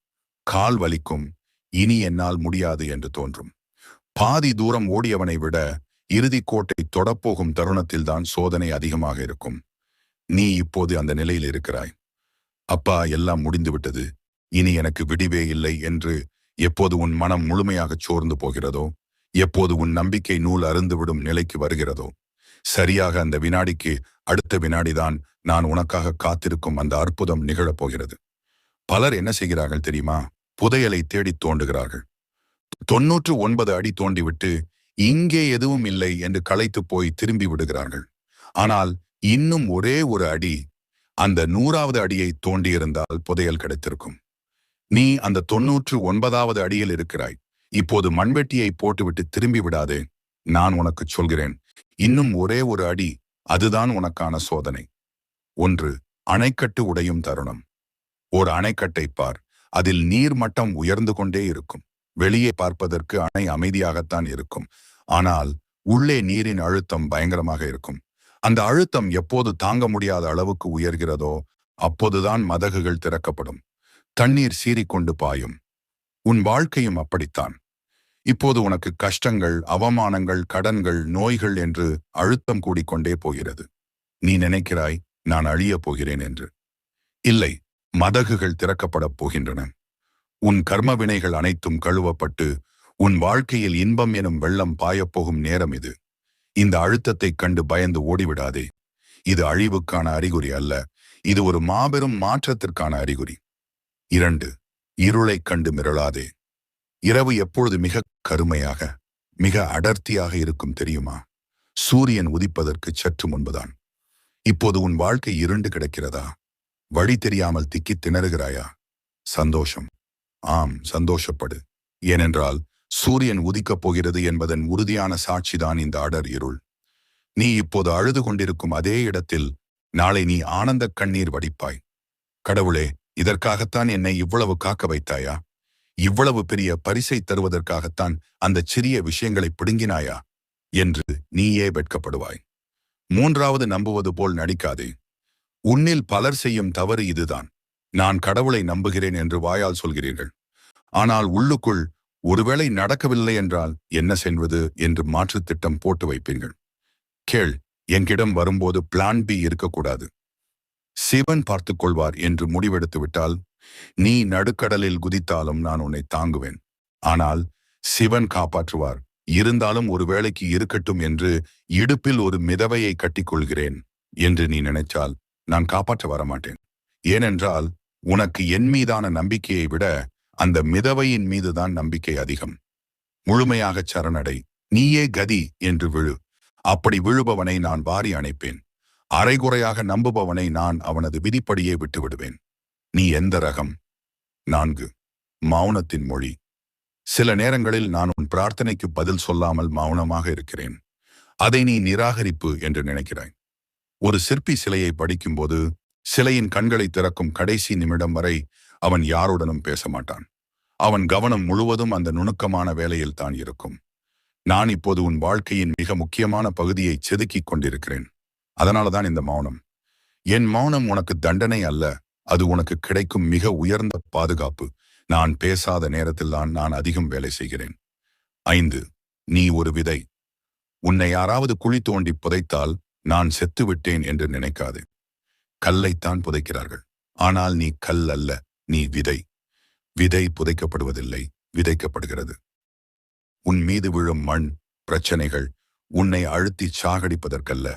கால் வலிக்கும், இனி என்னால் முடியாது என்று தோன்றும். பாதி தூரம் ஓடியவனை விட இறுதி கோட்டை தொடப்போகும் தருணத்தில்தான் சோதனை அதிகமாக இருக்கும். நீ இப்போது அந்த நிலையில் இருக்கிறாய். அப்பா, எல்லாம் முடிந்துவிட்டது, இனி எனக்கு விடிவே இல்லை என்று எப்போது உன் மனம் முழுமையாகச் சோர்ந்து போகிறதோ, எப்போது உன் நம்பிக்கை நூல் அருந்துவிடும் நிலைக்கு வருகிறதோ, சரியாக அந்த வினாடிக்கு அடுத்த வினாடிதான் நான் உனக்காக காத்திருக்கும் அந்த அற்புதம் நிகழப்போகிறது. பலர் என்ன செய்கிறார்கள் தெரியுமா? புதையலை தேடித் தோண்டுகிறார்கள். 99 அடி தோண்டிவிட்டு இங்கே எதுவும் இல்லை என்று களைத்து போய் திரும்பி விடுகிறார்கள். ஆனால் இன்னும் ஒரே ஒரு அடி, அந்த 100வது அடியை தோண்டியிருந்தால் புதையல் கிடைத்திருக்கும். நீ அந்த 99வது அடியில் இருக்கிறாய். இப்போது மண்வெட்டியை போட்டுவிட்டு திரும்பி விடாதே. நான் உனக்கு சொல்கிறேன், இன்னும் ஒரே ஒரு அடி, அதுதான் உனக்கான சோதனை. 1. அணைக்கட்டு உடையும் தருணம். ஒரு அணைக்கட்டை பார். அதில் நீர் மட்டம் உயர்ந்து கொண்டே இருக்கும். வெளியே பார்ப்பதற்கு அணை அமைதியாகத்தான் இருக்கும். ஆனால் உள்ளே நீரின் அழுத்தம் பயங்கரமாக இருக்கும். அந்த அழுத்தம் எப்போது தாங்க முடியாத அளவுக்கு உயர்கிறதோ அப்போதுதான் மதகுகள் திறக்கப்படும். தண்ணீர் சீறிக்கொண்டு பாயும். உன் வாழ்க்கையும் அப்படித்தான். இப்போது உனக்கு கஷ்டங்கள், அவமானங்கள், கடன்கள், நோய்கள் என்று அழுத்தம் கூடிக்கொண்டே போகிறது. நீ நினைக்கிறாய், நான் அழியப் போகிறேன் என்று. இல்லை, மதகுகள் திறக்கப்படப் போகின்றன. உன் கர்ம வினைகள் அனைத்தும் கழுவப்பட்டு உன் வாழ்க்கையில் இன்பம் எனும் வெள்ளம் பாயப்போகும் நேரம் இது. இந்த அழுத்தத்தைக் கண்டு பயந்து ஓடிவிடாதே. இது அழிவுக்கான அறிகுறி அல்ல, இது ஒரு மாபெரும் மாற்றத்திற்கான அறிகுறி. 2. இருளைக் கண்டு மிரளாதே. இரவு எப்பொழுது மிக கருமையாக, மிக அடர்த்தியாக இருக்கும் தெரியுமா? சூரியன் உதிப்பதற்கு சற்று முன்புதான். இப்போது உன் வாழ்க்கை இருண்டு கிடக்கிறதா? வழி தெரியாமல் திக்கித் திணறுகிறாயா? சந்தோஷம், ஆம், சந்தோஷப்படு. ஏனென்றால் சூரியன் உதிக்கப் போகிறது என்பதன் உறுதியான சாட்சிதான் இந்த அடர் இருள். நீ இப்போது அழுது கொண்டிருக்கும் அதே இடத்தில் நாளை நீ ஆனந்த கண்ணீர் வடிப்பாய். கடவுளே, இதற்காகத்தான் என்னை இவ்வளவு காக்க வைத்தாயா? இவ்வளவு பெரிய பரிசை தருவதற்காகத்தான் அந்த சிறிய விஷயங்களை பிடுங்கினாயா என்று நீயே வெட்கப்படுவாய். 3. நம்புவது போல் நடிக்காதே. உன்னில் பலர் செய்யும் தவறு இதுதான். நான் கடவுளை நம்புகிறேன் என்று வாயால் சொல்கிறீர்கள். ஆனால் உள்ளுக்குள் ஒருவேளை நடக்கவில்லை என்றால் என்ன செய்வது என்று மாற்றுத் திட்டம் போட்டு வைப்பீர்கள். கேள், என்கிடம் வரும்போது பிளான் பி இருக்கக்கூடாது. சிவன் பார்த்துக் கொள்வார் என்று முடிவெடுத்து விட்டால் நீ நடுக்கடலில் குதித்தாலும் நான் உன்னை தாங்குவேன். ஆனால் சிவன் காப்பாற்றுவார். இருந்தாலும் ஒரு வேளைக்கு இருக்கட்டும் என்று இடுப்பில் ஒரு மிதவையை கட்டிக்கொள்கிறேன் என்று நீ நினைச்சால் நான் காப்பாற்ற வரமாட்டேன். ஏனென்றால் உனக்கு என் மீதான நம்பிக்கையை விட அந்த மிதவையின் மீதுதான் நம்பிக்கை அதிகம். முழுமையாகச் சரணடை, நீயே கதி என்று விழு. அப்படி விழுபவனை நான் வாரி அணைப்பேன். அரைகுறையாக நம்புபவனை நான் அவனது விதிப்படியே விட்டுவிடுவேன். நீ எந்த ரகம்? 4. மௌனத்தின் மொழி. சில நேரங்களில் நான் உன் பிரார்த்தனைக்கு பதில் சொல்லாமல் மௌனமாக இருக்கிறேன். அதை நீ நிராகரிப்பு என்று நினைக்கிறாய். ஒரு சிற்பி சிலையை படிக்கும்போது சிலையின் கண்களை திறக்கும் கடைசி நிமிடம் வரை அவன் யாருடனும் பேச மாட்டான். அவன் கவனம் முழுவதும் அந்த நுணுக்கமான வேலையில் தான் இருக்கும். நான் இப்போது உன் வாழ்க்கையின் மிக முக்கியமான பகுதியை செதுக்கிக் கொண்டிருக்கிறேன். அதனாலதான் இந்த மௌனம். என் மௌனம் உனக்கு தண்டனை அல்ல, அது உனக்கு கிடைக்கும் மிக உயர்ந்த பாதுகாப்பு. நான் பேசாத நேரத்தில்தான் நான் அதிகம் வேலை செய்கிறேன். 5. நீ ஒரு விதை. உன்னை யாராவது குழி தோண்டி புதைத்தால் நான் செத்து விட்டேன் என்று நினைக்காது. கல்லைத்தான் புதைக்கிறார்கள். ஆனால் நீ கல் அல்ல, நீ விதை. விதை புதைக்கப்படுவதில்லை, விதைக்கப்படுகிறது. உன் மீது விழும் மண், பிரச்சனைகள் உன்னை அழுத்தி சாகடிப்பதற்கல்ல,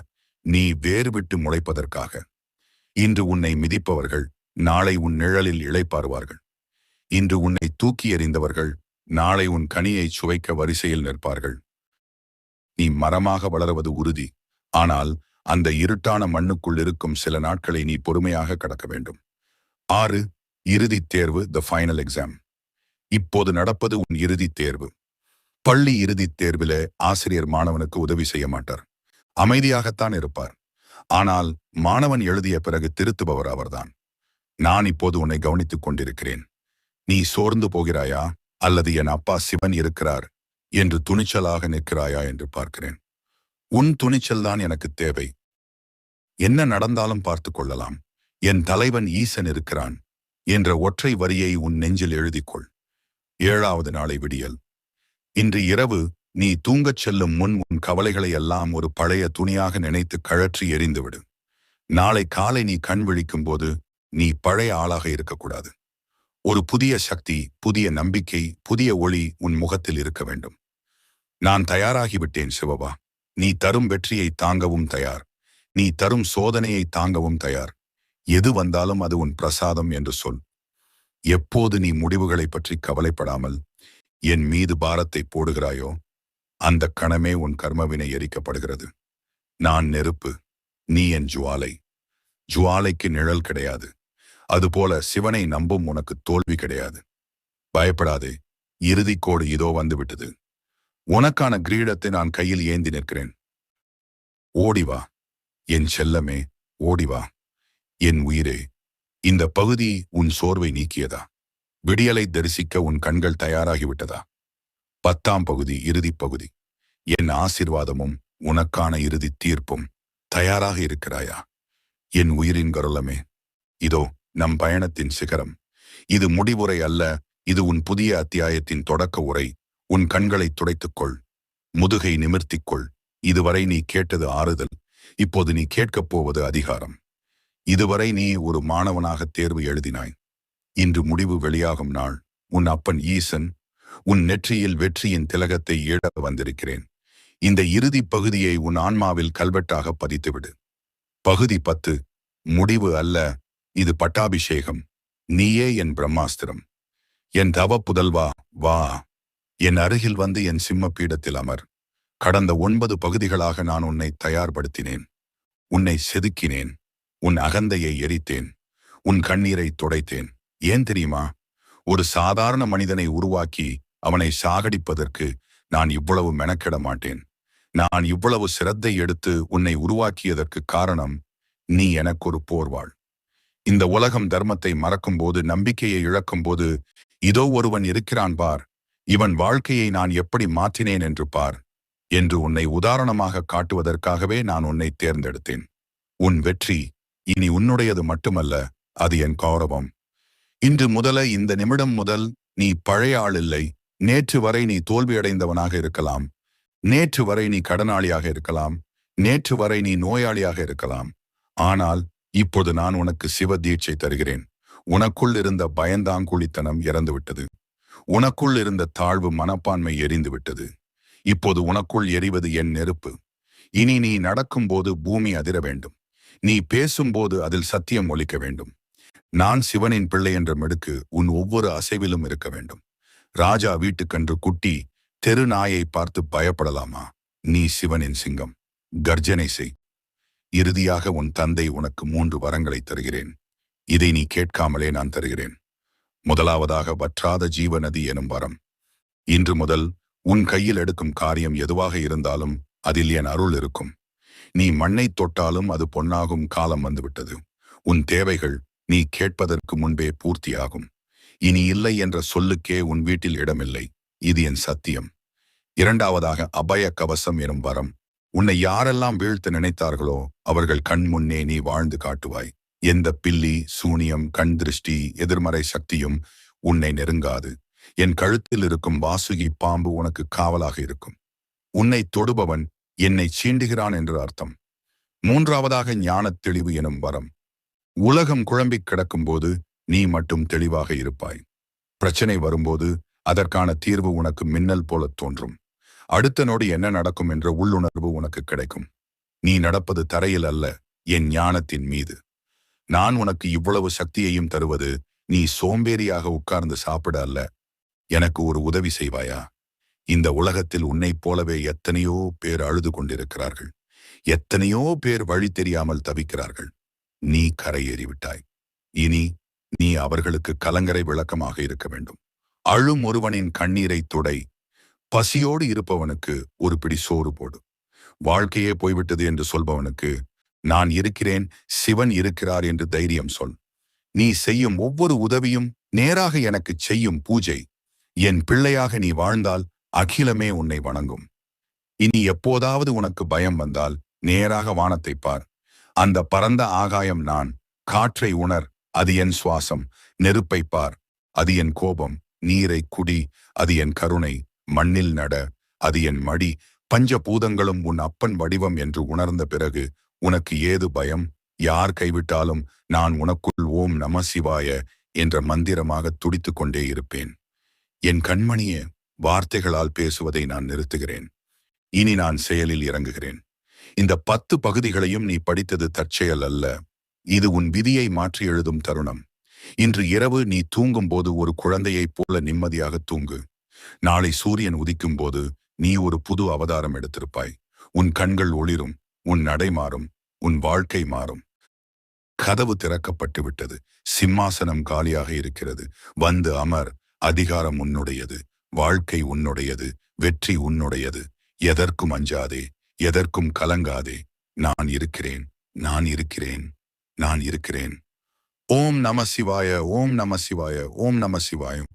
நீ வேறு விட்டு முளைப்பதற்காக. இன்று உன்னை மிதிப்பவர்கள் நாளை உன் நிழலில் இளைப்பாறுவார்கள். இன்று உன்னை தூக்கி எறிந்தவர்கள் நாளை உன் கனியை சுவைக்க வரிசையில் நிற்பார்கள். நீ மரமாக வளருவது உறுதி. ஆனால் அந்த இருட்டான மண்ணுக்குள் இருக்கும் சில நாட்களை நீ பொறுமையாக கடக்க வேண்டும். 6. இறுதித் தேர்வு, த ஃபைனல் எக்ஸாம். இப்போது நடப்பது உன் இறுதித் தேர்வு. பள்ளி இறுதித் தேர்விலே ஆசிரியர் மாணவனுக்கு உதவி செய்ய மாட்டார். அமைதியாகத்தான் இருப்பார். ஆனால் மாணவன் எழுதிய பிறகு திருத்துபவர் அவர்தான். நான் இப்போது உன்னை கவனித்துக் கொண்டிருக்கிறேன். நீ சோர்ந்து போகிறாயா அல்லது என் அப்பா சிவன் இருக்கிறார் என்று துணிச்சலாக நிற்கிறாயா என்று பார்க்கிறேன். உன் துணிச்சல்தான் எனக்கு தேவை. என்ன நடந்தாலும் பார்த்து கொள்ளலாம், என் தலைவன் ஈசன் இருக்கிறான் என்ற ஒற்றை வரியை உன் நெஞ்சில் எழுதிக்கொள். 7வது நாளை விடியல். இன்று இரவு நீ தூங்கச் செல்லும் முன் உன் கவலைகளை எல்லாம் ஒரு பழைய துணியாக நினைத்து கழற்றி எறிந்துவிடு. நாளை காலை நீ கண் விழிக்கும் போது நீ பழைய ஆளாக இருக்கக்கூடாது. ஒரு புதிய சக்தி, புதிய நம்பிக்கை, புதிய ஒளி உன் முகத்தில் இருக்க வேண்டும். நான் தயாராகிவிட்டேன் சிவவா. நீ தரும் வெற்றியை தாங்கவும் தயார். நீ தரும் சோதனையை தாங்கவும் தயார். எது வந்தாலும் அது உன் பிரசாதம் என்று சொல். எப்போது நீ முடிவுகளை பற்றி கவலைப்படாமல் என் மீது பாரத்தை போடுகிறாயோ அந்த கணமே உன் கர்மவினை எரிக்கப்படுகிறது. நான் நெருப்பு, நீ என் ஜுவாலை. ஜுவாலைக்கு நிழல் கிடையாது. அதுபோல சிவனை நம்பும் உனக்கு தோல்வி கிடையாது. பயப்படாதே, இறுதிக்கோடு இதோ வந்துவிட்டது. உனக்கான கிரீடத்தை நான் கையில் ஏந்தி நிற்கிறேன். ஓடிவா என் செல்லமே, ஓடிவா என் உயிரே. இந்த பகுதி உன் சோர்வை நீக்கியதா? விடியலை தரிசிக்க உன் கண்கள் தயாராகிவிட்டதா? 10ஆம் பகுதி, இறுதிப் பகுதி. என் ஆசீர்வாதமும் உனக்கான இறுதி தீர்ப்பும். தயாராக இருக்கிறாயா என் உயிரின் கருளமே? இதோ நம் பயணத்தின் சிகரம். இது முடிவுரை அல்ல, இது உன் புதிய அத்தியாயத்தின் தொடக்க உரை. உன் கண்களை துடைத்துக்கொள், முதுகை நிமிர்த்திக்கொள். இதுவரை நீ கேட்டது ஆறுதல், இப்போது நீ கேட்கப் போவது அதிகாரம். இதுவரை நீ ஒரு மாணவனாக தேர்வு எழுதினாய். இன்று முடிவு வெளியாகும் நாள். உன் அப்பன் ஈசன் உன் நெற்றியில் வெற்றியின் திலகத்தை ஈழ வந்திருக்கிறேன். இந்த இறுதி பகுதியை உன் ஆன்மாவில் கல்வெட்டாக பதித்துவிடு. பகுதி 10. முடிவு அல்ல, இது பட்டாபிஷேகம். நீயே என் பிரம்மாஸ்திரம். என் தவ புதல்வா, வா என் அருகில் வந்து என் சிம்ம பீடத்தில் அமர். கடந்த 9 பகுதிகளாக நான் உன்னை தயார்படுத்தினேன். உன்னை செதுக்கினேன். உன் அகந்தையை எரித்தேன். உன் கண்ணீரை துடைத்தேன். ஏன் தெரியுமா? ஒரு சாதாரண மனிதனை உருவாக்கி அவனை சாகடிப்பதற்கு நான் இவ்வளவு மெனக்கெட மாட்டேன். நான் இவ்வளவு சிரத்தை எடுத்து உன்னை உருவாக்கியதற்கு காரணம் நீ எனக்கு ஒரு போர்வாள். இந்த உலகம் தர்மத்தை மறக்கும்போது, நம்பிக்கையை இழக்கும்போது, இதோ ஒருவன் இருக்கிறான் பார், இவன் வாழ்க்கையை நான் எப்படி மாற்றினேன் என்று பார் என்று உன்னை உதாரணமாக காட்டுவதற்காகவே நான் உன்னை தேர்ந்தெடுத்தேன். உன் வெற்றி இனி உன்னுடையது மட்டுமல்ல, அது என் கௌரவம். இன்று முதல, இந்த நிமிடம் முதல் நீ பழைய ஆள் இல்லை. நேற்று வரை நீ தோல்வியடைந்தவனாக இருக்கலாம். நேற்று வரை நீ கடனாளியாக இருக்கலாம். நேற்று வரை நீ நோயாளியாக இருக்கலாம். ஆனால் இப்போது நான் உனக்கு சிவ தீட்சை தருகிறேன். உனக்குள் இருந்த பயந்தாங்குழித்தனம் இறந்துவிட்டது. உனக்குள் இருந்த தாழ்வு மனப்பான்மை எரிந்துவிட்டது. இப்போது உனக்குள் எரிவது என் நெருப்பு. இனி நீ நடக்கும்போது பூமி அதிர வேண்டும். நீ பேசும்போது அதில் சத்தியம் ஒலிக்க வேண்டும். நான் சிவனின் பிள்ளை என்ற மெடுக்கு உன் ஒவ்வொரு அசைவிலும் இருக்க வேண்டும். ராஜா வீட்டுக்கன்று குட்டி தெரு நாயை பார்த்து பயப்படலாமா? நீ சிவனின் சிங்கம். கர்ஜனை செய். இறுதியாக உன் தந்தை உனக்கு 3 வரங்களை தருகிறேன். இதை நீ கேட்காமலே நான் தருகிறேன். முதலாவதாக வற்றாத ஜீவநதி எனும் வரம். இன்று முதல் உன் கையில் எடுக்கும் காரியம் எதுவாக இருந்தாலும் அதில் என் அருள் இருக்கும். நீ மண்ணை தொட்டாலும் அது பொன்னாகும் காலம் வந்துவிட்டது. உன் தேவைகள் நீ கேட்பதற்கு முன்பே பூர்த்தியாகும். இனி இல்லை என்ற சொல்லுக்கே உன் வீட்டில் இடமில்லை. இது என் சத்தியம். இரண்டாவதாக அபய கவசம் எனும் வரம். உன்னை யாரெல்லாம் வீழ்த்த நினைத்தார்களோ அவர்கள் கண் முன்னே நீ வாழ்ந்து காட்டுவாய். எந்த பில்லி, சூனியம், கண் திருஷ்டி, எதிர்மறை சக்தியும் உன்னை நெருங்காது. என் கழுத்தில் இருக்கும் வாசுகி பாம்பு உனக்கு காவலாக இருக்கும். உன்னை தொடுபவன் என்னை சீண்டுகிறான் என்று அர்த்தம். மூன்றாவதாக ஞானத் தெளிவு எனும் வரம். உலகம் குழம்பிக் கிடக்கும்போது நீ மட்டும் தெளிவாக இருப்பாய். பிரச்சனை வரும்போது அதற்கான தீர்வு உனக்கு மின்னல் போல தோன்றும். அடுத்த நொடி என்ன நடக்கும் என்ற உள்ளுணர்வு உனக்கு கிடைக்கும். நீ நடப்பது தரையில் அல்ல, என் ஞானத்தின் மீது. நான் உனக்கு இவ்வளவு சக்தியையும் தருவது நீ சோம்பேறியாக உட்கார்ந்து சாப்பிட அல்ல. எனக்கு ஒரு உதவி செய்வாயா? இந்த உலகத்தில் உன்னைப் போலவே எத்தனையோ பேர் அழுது கொண்டிருக்கிறார்கள். எத்தனையோ பேர் வழி தெரியாமல் தவிக்கிறார்கள். நீ கரையேறிவிட்டாய். இனி நீ அவர்களுக்கு கலங்கரை விளக்கமாக இருக்க வேண்டும். அழும் ஒருவனின் கண்ணீரை துடை. பசியோடு இருப்பவனுக்கு ஒரு பிடி சோறு போடு. வாழ்க்கையே போய்விட்டது என்று சொல்பவனுக்கு நான் இருக்கிறேன், சிவன் இருக்கிறார் என்று தைரியம் சொல். நீ செய்யும் ஒவ்வொரு உதவியும் நேராக எனக்கு செய்யும் பூஜை. என் பிள்ளையாக நீ வாழ்ந்தால் அகிலமே உன்னை வணங்கும். இனி எப்போதாவது உனக்கு பயம் வந்தால் நேராக வானத்தை பார். அந்த பரந்த ஆகாயம் நான். காற்றை உணர், அது என் சுவாசம். நெருப்பை பார், அது என் கோபம். நீரை குடி, அது என் கருணை. மண்ணில் நட, அது என் மடி. பஞ்சபூதங்களும் உன் அப்பன் வடிவம் என்று உணர்ந்த பிறகு உனக்கு ஏது பயம்? யார் கைவிட்டாலும் நான் உனக்குள் ஓம் நம சிவாய என்ற மந்திரமாக துடித்துக் கொண்டே இருப்பேன். என் கண்மணியே, வார்த்தைகளால் பேசுவதை நான் நிறுத்துகிறேன். இனி நான் செயலில் இறங்குகிறேன். இந்த 10 பகுதிகளையும் நீ படித்தது தற்செயல் அல்ல. இது உன் விதியை மாற்றி எழுதும் தருணம். இன்று இரவு நீ தூங்கும் போது ஒரு குழந்தையைப் போல நிம்மதியாக தூங்கு. நாளை சூரியன் உதிக்கும் போது நீ ஒரு புது அவதாரம் எடுத்திருப்பாய். உன் கண்கள் ஒளிரும், உன் நடை மாறும், உன் வாழ்க்கை மாறும். கதவு திறக்கப்பட்டு விட்டது. சிம்மாசனம் காலியாக இருக்கிறது. வந்து அமர். அதிகாரம் உன்னுடையது. வாழ்க்கை உன்னுடையது. வெற்றி உன்னுடையது. எதற்கும் அஞ்சாதே, எதற்கும் கலங்காதே. நான் இருக்கிறேன், நான் இருக்கிறேன், நான் இருக்கிறேன். ஓம் நம சிவாய, ஓம் நம சிவாய, ஓம் நம சிவாயம்.